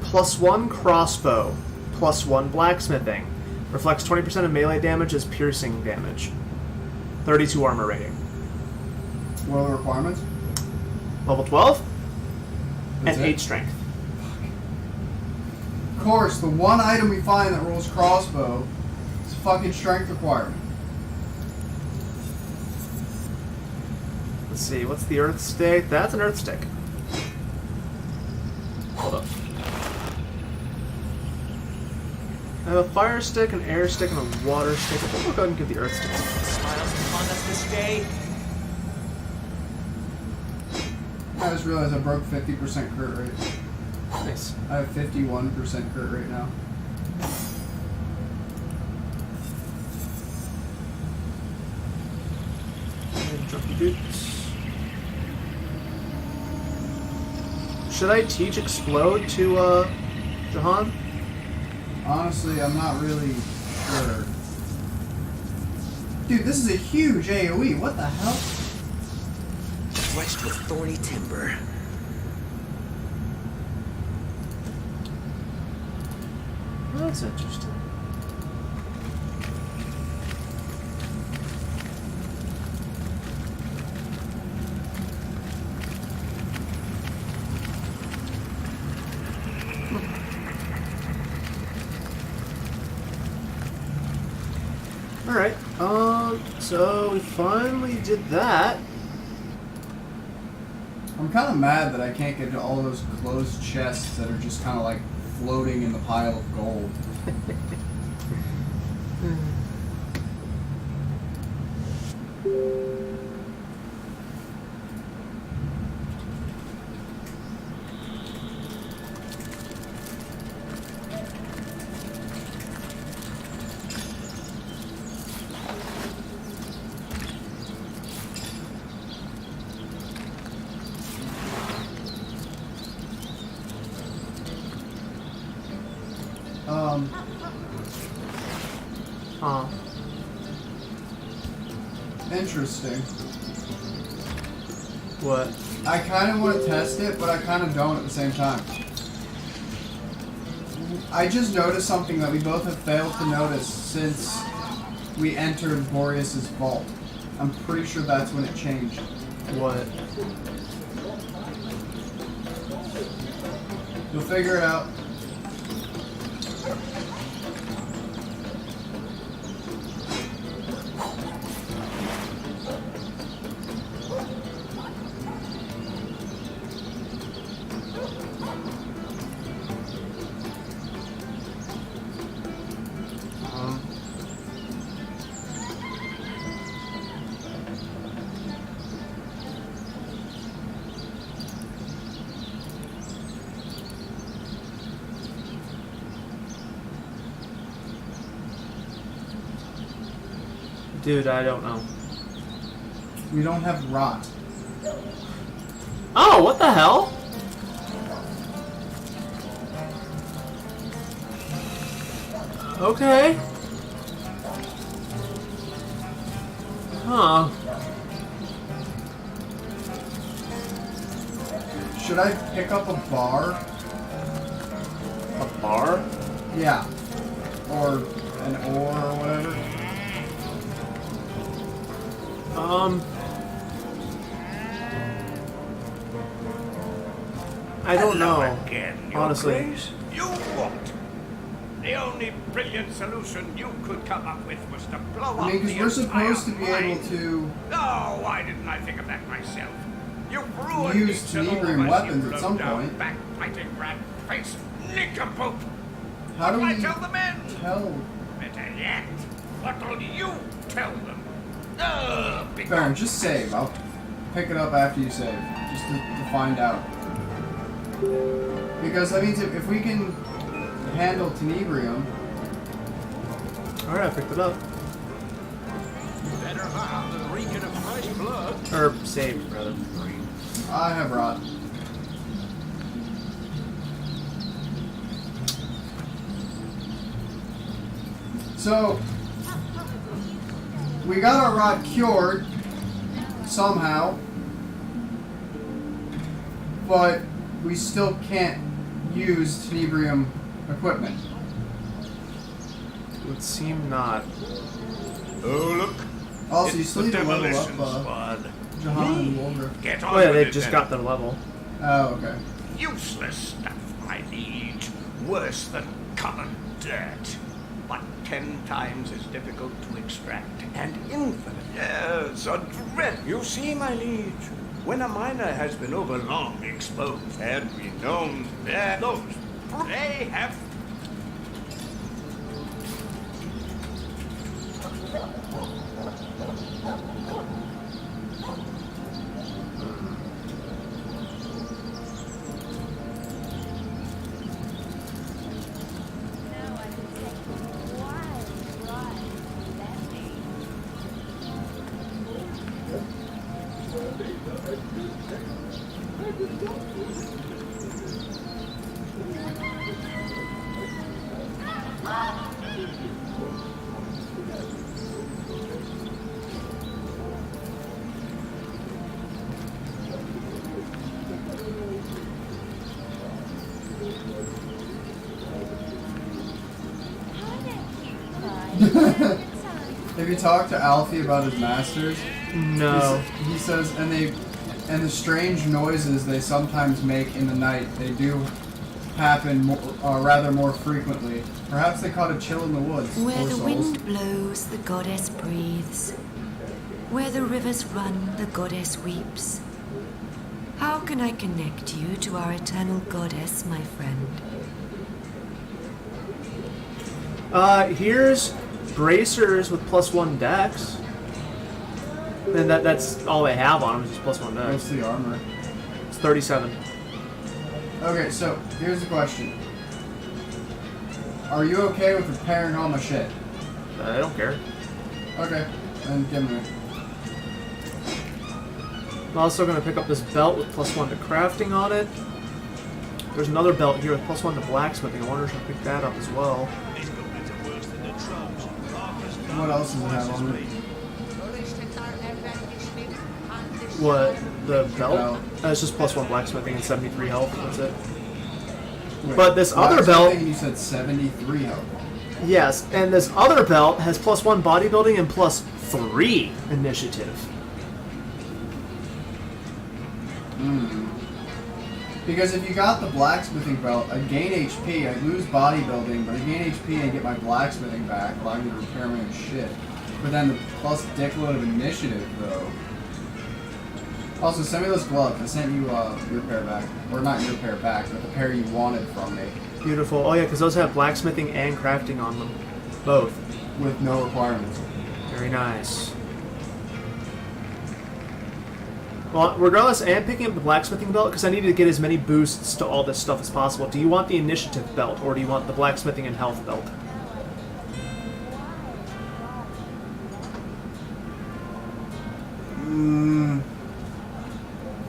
Speaker 1: +1 crossbow, +1 blacksmithing. Reflects 20% of melee damage as piercing damage. 32 armor rating.
Speaker 2: What are the requirements?
Speaker 1: Level 12
Speaker 2: That's
Speaker 1: and
Speaker 2: it?
Speaker 1: 8 strength.
Speaker 2: Of course, the one item we find that rolls crossbow is a fucking strength requirement.
Speaker 1: Let's see, what's the earth stick? That's an earth stick. Hold up. I have a fire stick, an air stick, and a water stick. We'll go ahead and give the earth stick.
Speaker 7: Smiles upon us this day.
Speaker 2: I just realized I broke 50% crit rate.
Speaker 1: Nice.
Speaker 2: I have 51% crit rate now.
Speaker 1: And drop the boots. Should I teach explode to Jahan?
Speaker 2: Honestly, I'm not really sure. Dude, this is a huge AoE. What the hell?
Speaker 7: Wedged with thorny timber.
Speaker 1: Well, that's interesting. Alright, so we finally did that.
Speaker 2: I'm kind of mad that I can't get to all those closed chests that are just kind of like floating in the pile of gold. Interesting.
Speaker 1: What?
Speaker 2: I kind of want to test it, but I kind of don't at the same time. I just noticed something that we both have failed to notice since we entered Boreas' vault. I'm pretty sure that's when it changed.
Speaker 1: What?
Speaker 2: You'll figure it out.
Speaker 1: Dude, I don't know.
Speaker 2: We don't have rot.
Speaker 1: Oh, what the hell? Okay. Huh.
Speaker 2: Should I pick up a bar?
Speaker 1: A bar?
Speaker 2: Yeah. Or an ore or whatever?
Speaker 1: I don't know.
Speaker 12: Again, Your
Speaker 1: Honestly.
Speaker 12: Grace. You what? The only brilliant solution you could come up with was to blow
Speaker 2: I
Speaker 12: up
Speaker 2: mean,
Speaker 12: the
Speaker 2: because we're
Speaker 12: entire
Speaker 2: supposed to be
Speaker 12: mine.
Speaker 2: able to
Speaker 12: Oh, why didn't I think of that myself? You ruined
Speaker 2: use
Speaker 12: each and all
Speaker 2: Tenebrium
Speaker 12: of us,
Speaker 2: weapons
Speaker 12: you
Speaker 2: at some
Speaker 12: low-down,
Speaker 2: point.
Speaker 12: backbiting rat-faced nincompoop.
Speaker 2: How do
Speaker 12: What'll I
Speaker 2: we
Speaker 12: tell the men?
Speaker 2: tell?
Speaker 12: Better yet, what'll you tell them?
Speaker 2: Baron, just save. I'll pick it up after you save, just to find out. Because that means if we can handle Tenebrium.
Speaker 1: Alright, I picked it up.
Speaker 12: Better harm than reeking of fresh blood.
Speaker 1: Or saved, rather.
Speaker 2: I have rot. So, we got our rot cured somehow, but we still can't use Tenebrium equipment.
Speaker 1: It would seem not.
Speaker 12: Oh, look.
Speaker 2: Also, you
Speaker 12: It's
Speaker 2: still
Speaker 12: the
Speaker 2: need to level
Speaker 12: demolition
Speaker 2: up
Speaker 12: squad.
Speaker 2: Jahan and Waldriff.
Speaker 12: Get on
Speaker 1: Oh yeah,
Speaker 12: with
Speaker 1: they
Speaker 12: it,
Speaker 1: just
Speaker 12: then.
Speaker 1: got their level.
Speaker 2: Oh, okay.
Speaker 12: Useless stuff I need. Worse than common dirt. But 10 times as difficult to extract. And infinite. Yes, a dread. You see, my liege, when a miner has been over long exposed, and we known there, those, they have.
Speaker 2: Have you talked to Alfie about his masters?
Speaker 1: No.
Speaker 2: He says, and the strange noises they sometimes make in the night, they do happen rather more frequently. Perhaps they caught a chill in the woods.
Speaker 8: Where
Speaker 2: poor
Speaker 8: the
Speaker 2: souls.
Speaker 8: wind blows, the goddess breathes. Where the rivers run, the goddess weeps. How can I connect you to our eternal goddess, my friend?
Speaker 1: Here's bracers with +1 dex. And that's all they have on them, is just +1 dex.
Speaker 2: What's the armor?
Speaker 1: It's 37.
Speaker 2: Okay, so here's the question. Are you okay with repairing all my shit?
Speaker 1: I don't care.
Speaker 2: Okay, then give me it.
Speaker 1: I'm also going to pick up this belt with +1 to crafting on it. There's another belt here with +1 to blacksmithing. I wonder if I pick that up as well.
Speaker 2: What else does it have on it?
Speaker 1: What? The belt?
Speaker 2: Belt.
Speaker 1: It's just +1 blacksmithing and 73 health. That's it. But this other belt...
Speaker 2: You said 73 health.
Speaker 1: Yes, and this other belt has +1 bodybuilding and +3 initiative.
Speaker 2: Because if you got the blacksmithing belt, I gain HP, I lose bodybuilding, but I gain HP and get my blacksmithing back, allowing me to repair my own shit. But then the plus dickload of initiative, though. Also, send me those gloves. I sent you your pair back. Or not your pair back, but the pair you wanted from me.
Speaker 1: Beautiful. Oh yeah, because those have blacksmithing and crafting on them. Both.
Speaker 2: With no requirements.
Speaker 1: Very nice. Well, regardless, I am picking up the blacksmithing belt because I need to get as many boosts to all this stuff as possible. Do you want the initiative belt, or do you want the blacksmithing and health belt?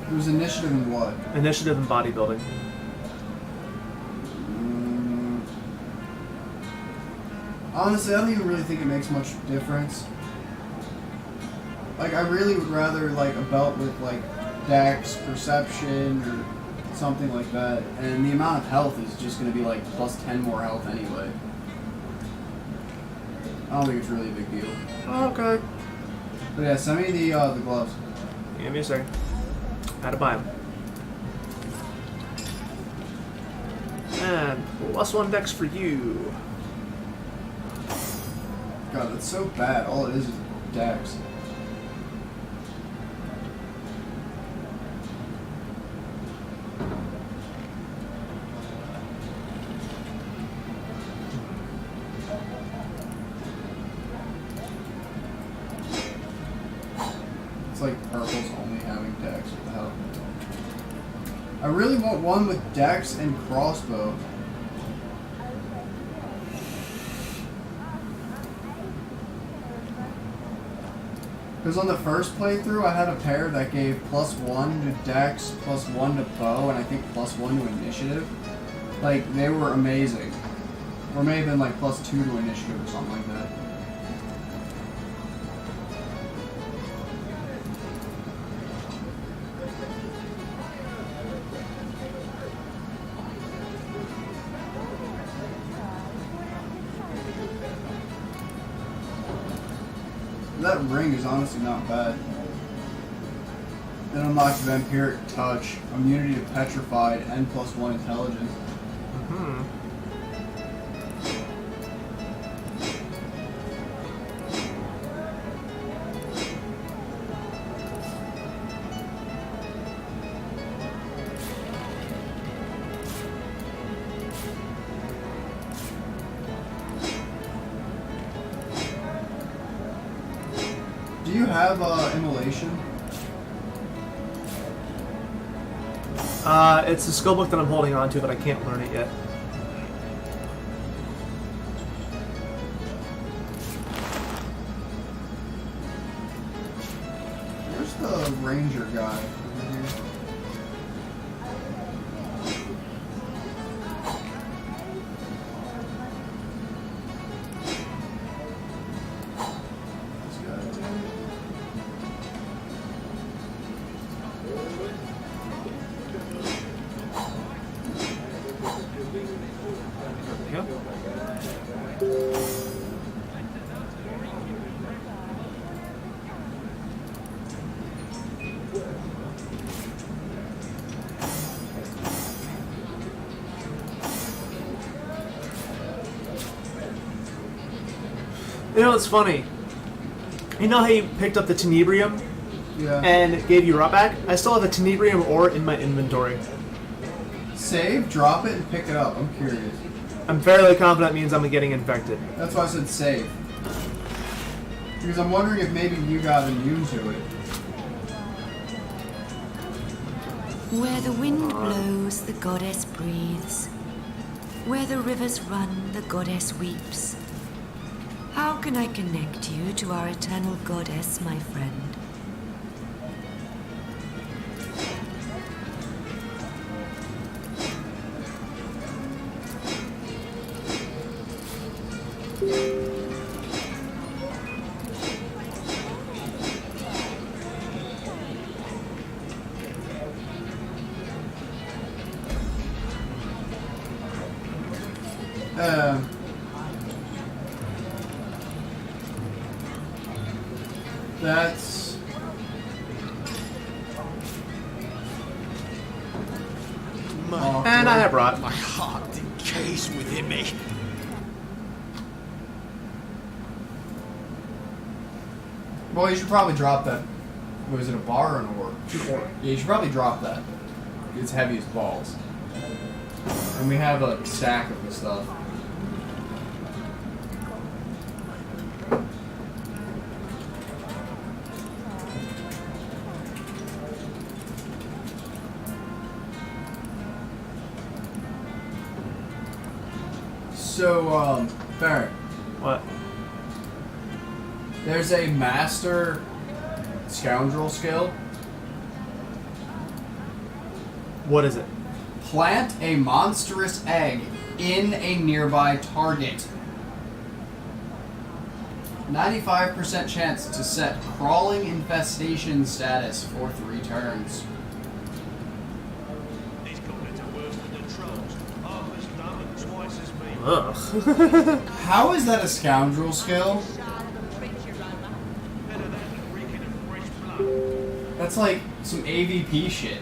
Speaker 2: It was initiative and what?
Speaker 1: Initiative and bodybuilding.
Speaker 2: Honestly, I don't even really think it makes much difference. Like, I really would rather, like, a belt with, like, Dex, Perception, or something like that. And the amount of health is just going to be, like, plus 10 more health anyway. I don't think it's really a big deal.
Speaker 1: Okay.
Speaker 2: But yeah, send me the gloves.
Speaker 1: Give me a second. How to buy them. And +1 Dex for you.
Speaker 2: God, that's so bad. All it is Dex. It's like purple's only having Dex. What the hell? I really want one with Dex and crossbow. Because on the first playthrough, I had a pair that gave +1 to Dex, +1 to bow, and I think +1 to initiative. Like, they were amazing. Or may have been like +2 to initiative or something like that. That ring is honestly not bad. It unlocks Vampiric Touch, immunity to Petrified, and +1 intelligence. Do you have Immolation?
Speaker 1: It's the skill book that I'm holding on to, but I can't learn it yet.
Speaker 2: Where's the ranger guy over here? This guy.
Speaker 1: You know, it's funny. You know how you picked up the Tenebrium?
Speaker 2: Yeah.
Speaker 1: And it gave you rot back? I still have a Tenebrium ore in my inventory.
Speaker 2: Save, drop it, and pick it up. I'm curious.
Speaker 1: I'm fairly confident that means I'm getting infected.
Speaker 2: That's why I said save. Because I'm wondering if maybe you got immune to it.
Speaker 13: Where the wind blows, the goddess breathes. Where the rivers run, the goddess weeps. How can I connect you to our eternal goddess, my friend?
Speaker 2: That's...
Speaker 1: And I have rot.
Speaker 12: My heart decays within me.
Speaker 2: Well, you should probably drop that. Was it a bar or an ore? Yeah, you should probably drop that. It's heavy as balls. And we have a stack of this stuff. So, Barrett.
Speaker 1: What?
Speaker 2: There's a master scoundrel skill.
Speaker 1: What is it?
Speaker 2: Plant a monstrous egg in a nearby target. 95% chance to set crawling infestation status for 3 turns.
Speaker 1: Ugh.
Speaker 2: How is that a scoundrel skill? That's like some AVP shit.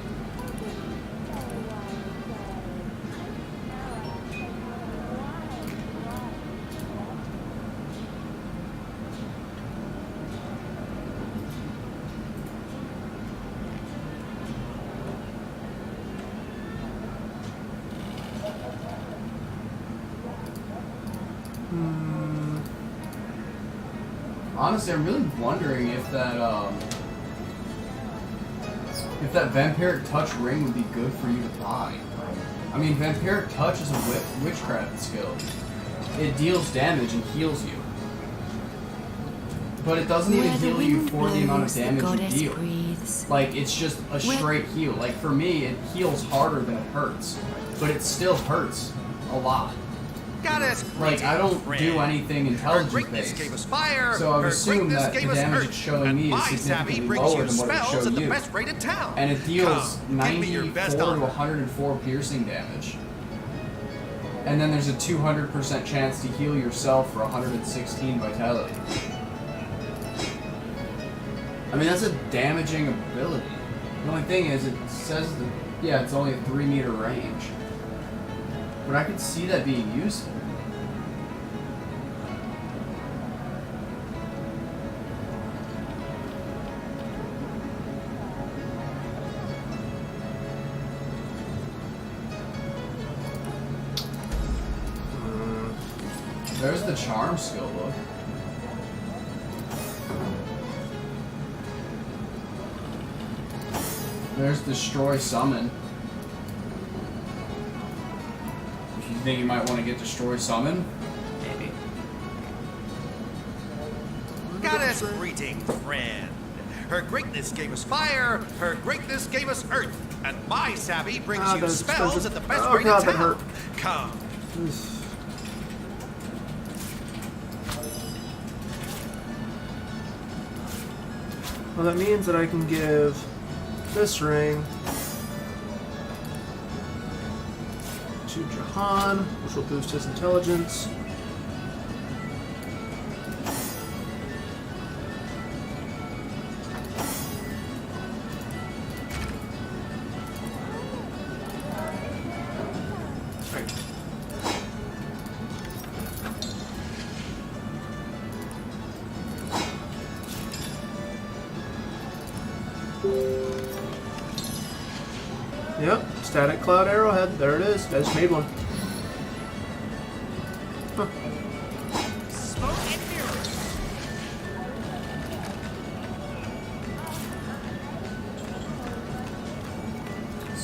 Speaker 2: Honestly, I'm really wondering if that vampiric touch ring would be good for you to buy. I mean, vampiric touch is a witchcraft skill. It deals damage and heals you, but it doesn't even heal you for the amount of damage you deal. Like, it's just a straight heal. Like, for me, it heals harder than it hurts, but it still hurts a lot. Like, I don't do anything intelligence-based, so I would assume that the damage it's showing me is significantly lower than what it showed you. And it deals 94 to 104 piercing damage. And then there's a 200% chance to heal yourself for 116 vitality. I mean, that's a damaging ability. The only thing is, it says that, yeah, it's only a 3-meter range. But I could see that being useful. There's the charm skill, look. There's destroy summon. If you think you might want to get destroy summon,
Speaker 1: Maybe.
Speaker 14: Goddess greeting, friend. Her greatness gave us fire, her greatness gave us earth, and my savvy brings you spells at the best rate in town. Come.
Speaker 1: Well, that means that I can give this ring to Jahan, which will boost his intelligence. Yep, static cloud arrowhead. There it is. I just made one. Huh.
Speaker 14: Smoke and mirrors.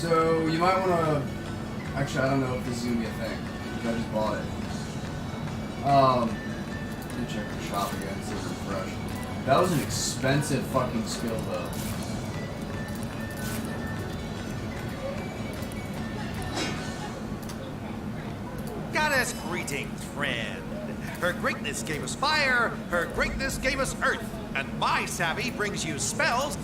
Speaker 2: so you might want to... Actually, I don't know if this is going to be a thing, because I just bought it. Let me check the shop again, see if it's fresh. That was an expensive fucking skill, though.
Speaker 14: Goddess greetings, friend. Her greatness gave us fire, her greatness gave us earth, and my savvy brings you spells.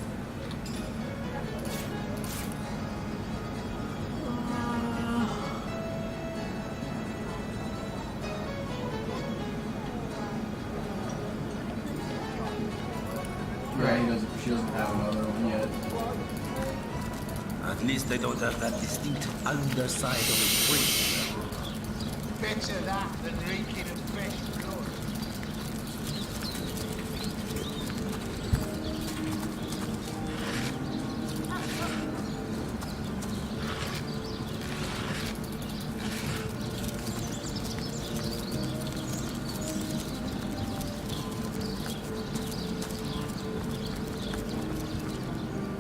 Speaker 2: she doesn't have another one yet.
Speaker 15: At least they don't have that distinct underside of a tree.
Speaker 3: Better that than drinking of fresh blood.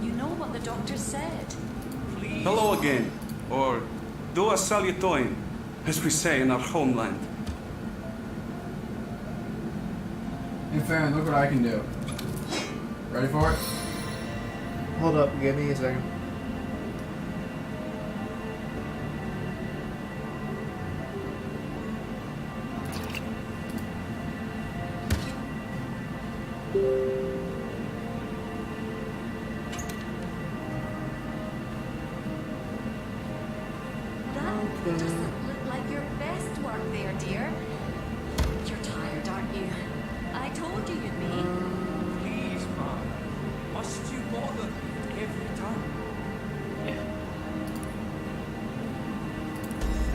Speaker 11: You know what the doctor said.
Speaker 16: Hello again, or do a salutoin, as we say in our homeland.
Speaker 2: Hey Farron, look what I can do. Ready for it?
Speaker 1: Hold up, give me a second.
Speaker 11: That doesn't look like your best work there, dear. You're tired, aren't you? I told you you'd be.
Speaker 12: Please, Mom. Must you bother every time?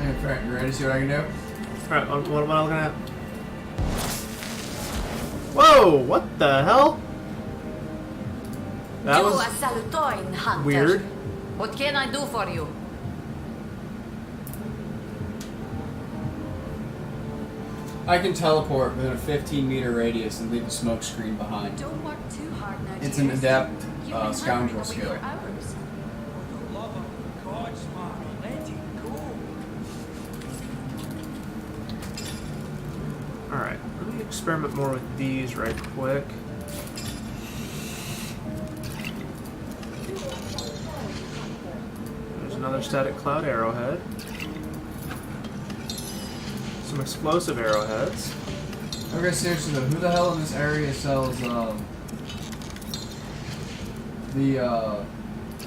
Speaker 2: Hey Farron, you ready to see what I can do?
Speaker 1: Alright, what am I looking at? Whoa! What the hell? That
Speaker 17: Do
Speaker 1: was
Speaker 17: a salutoin, hunter.
Speaker 1: weird.
Speaker 17: What can I do for you?
Speaker 2: I can teleport within a 15-meter radius and leave a smoke screen behind.
Speaker 11: Don't work too hard now,
Speaker 2: It's an
Speaker 11: dear.
Speaker 2: adept
Speaker 11: You've been
Speaker 2: scoundrel
Speaker 11: hammering away
Speaker 2: skill.
Speaker 11: for hours.
Speaker 12: For the love of God, Smart, let it go.
Speaker 1: Alright, let me experiment more with these right quick. There's another static cloud arrowhead. Some explosive arrowheads.
Speaker 2: Okay, seriously though, who the hell in this area sells the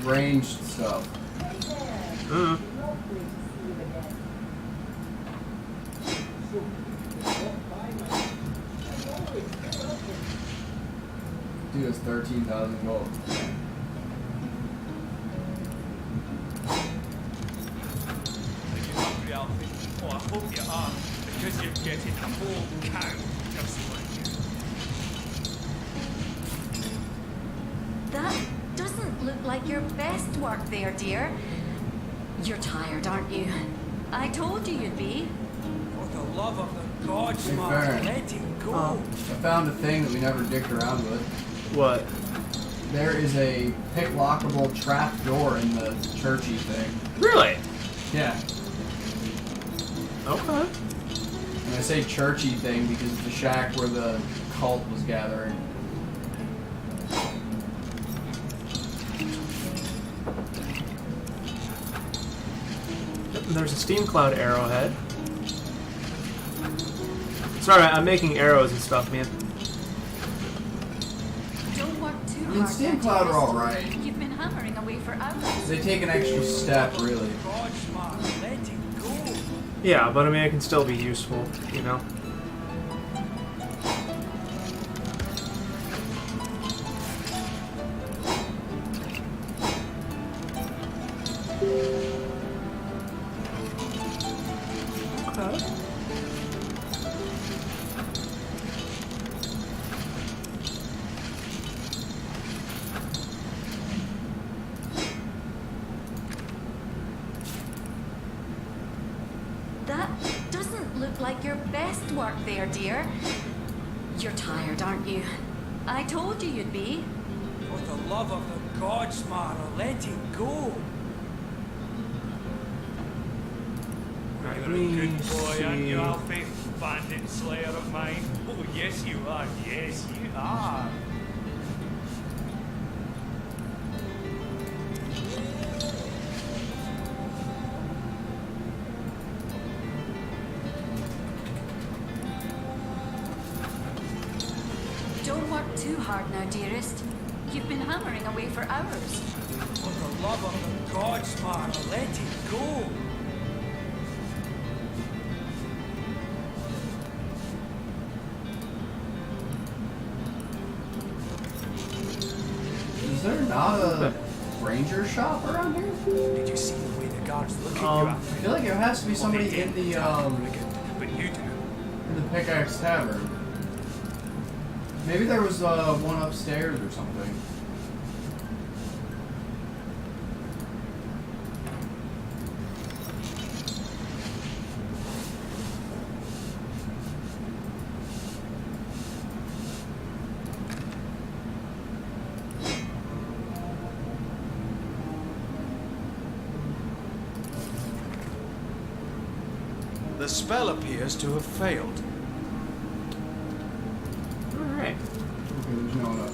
Speaker 2: ranged stuff? Dude, it's 13,000 gold.
Speaker 12: Are you hungry, Alfie? Oh, I hope you are, because you're getting a whole cow just like you.
Speaker 11: That doesn't look like your best work there, dear. You're tired, aren't you? I told you you'd be.
Speaker 12: For the love of the gods,
Speaker 2: Hey,
Speaker 12: Smart,
Speaker 2: Farron.
Speaker 12: let it go.
Speaker 2: I found a thing that we never dicked around with.
Speaker 1: What?
Speaker 2: There is a pick-lockable trap door in the churchy thing.
Speaker 1: Really?
Speaker 2: Yeah.
Speaker 1: Okay.
Speaker 2: And I say churchy thing because it's the shack where the cult was gathering.
Speaker 1: Yep, and there's a steam cloud arrowhead. Sorry, I'm making arrows and stuff, man.
Speaker 11: Don't work too
Speaker 2: I mean,
Speaker 11: hard.
Speaker 2: steam
Speaker 11: now,
Speaker 2: cloud are
Speaker 11: dearest.
Speaker 2: alright.
Speaker 11: You've been hammering away for hours.
Speaker 2: They take an extra step, really.
Speaker 12: God, Smart, let it go.
Speaker 1: Yeah, but I mean, it can still be useful, you know? Okay.
Speaker 11: That doesn't look like your best work there, dear. You're tired, aren't you? I told you you'd be.
Speaker 12: For the love of the gods, Smart, let it go.
Speaker 1: Alright,
Speaker 12: You're
Speaker 1: let
Speaker 12: a
Speaker 1: me
Speaker 12: good boy, aren't you,
Speaker 1: see.
Speaker 12: Alfie? Bandit slayer of mine. Oh, yes you are. Yes, you are.
Speaker 11: Don't work too hard now, dearest. You've been hammering away for hours.
Speaker 12: For the love of the gods, Smart, let it go.
Speaker 2: there not a ranger shop around here?
Speaker 3: Did you see the way the guards look at you?
Speaker 2: I feel like it has to be somebody in the
Speaker 3: But you do.
Speaker 2: in the Pickaxe Tavern. Maybe there was one upstairs or something.
Speaker 3: The spell appears to have failed.
Speaker 1: Alright.
Speaker 2: Okay, there's no one up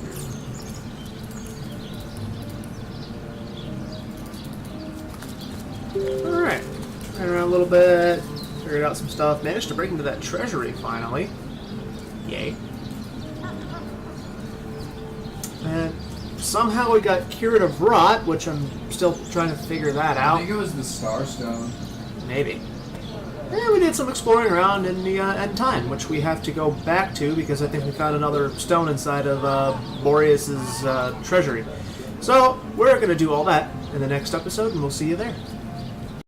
Speaker 2: here.
Speaker 1: Alright. Ran around a little bit, figured out some stuff, managed to break into that treasury finally. Yay. And somehow we got cured of rot, which I'm still trying to figure that out.
Speaker 2: I think it was the Starstone.
Speaker 1: Maybe. And we did some exploring around in the end time, which we have to go back to because I think we found another stone inside of Boreas' treasury. So, we're going to do all that in the next episode, and we'll see you there.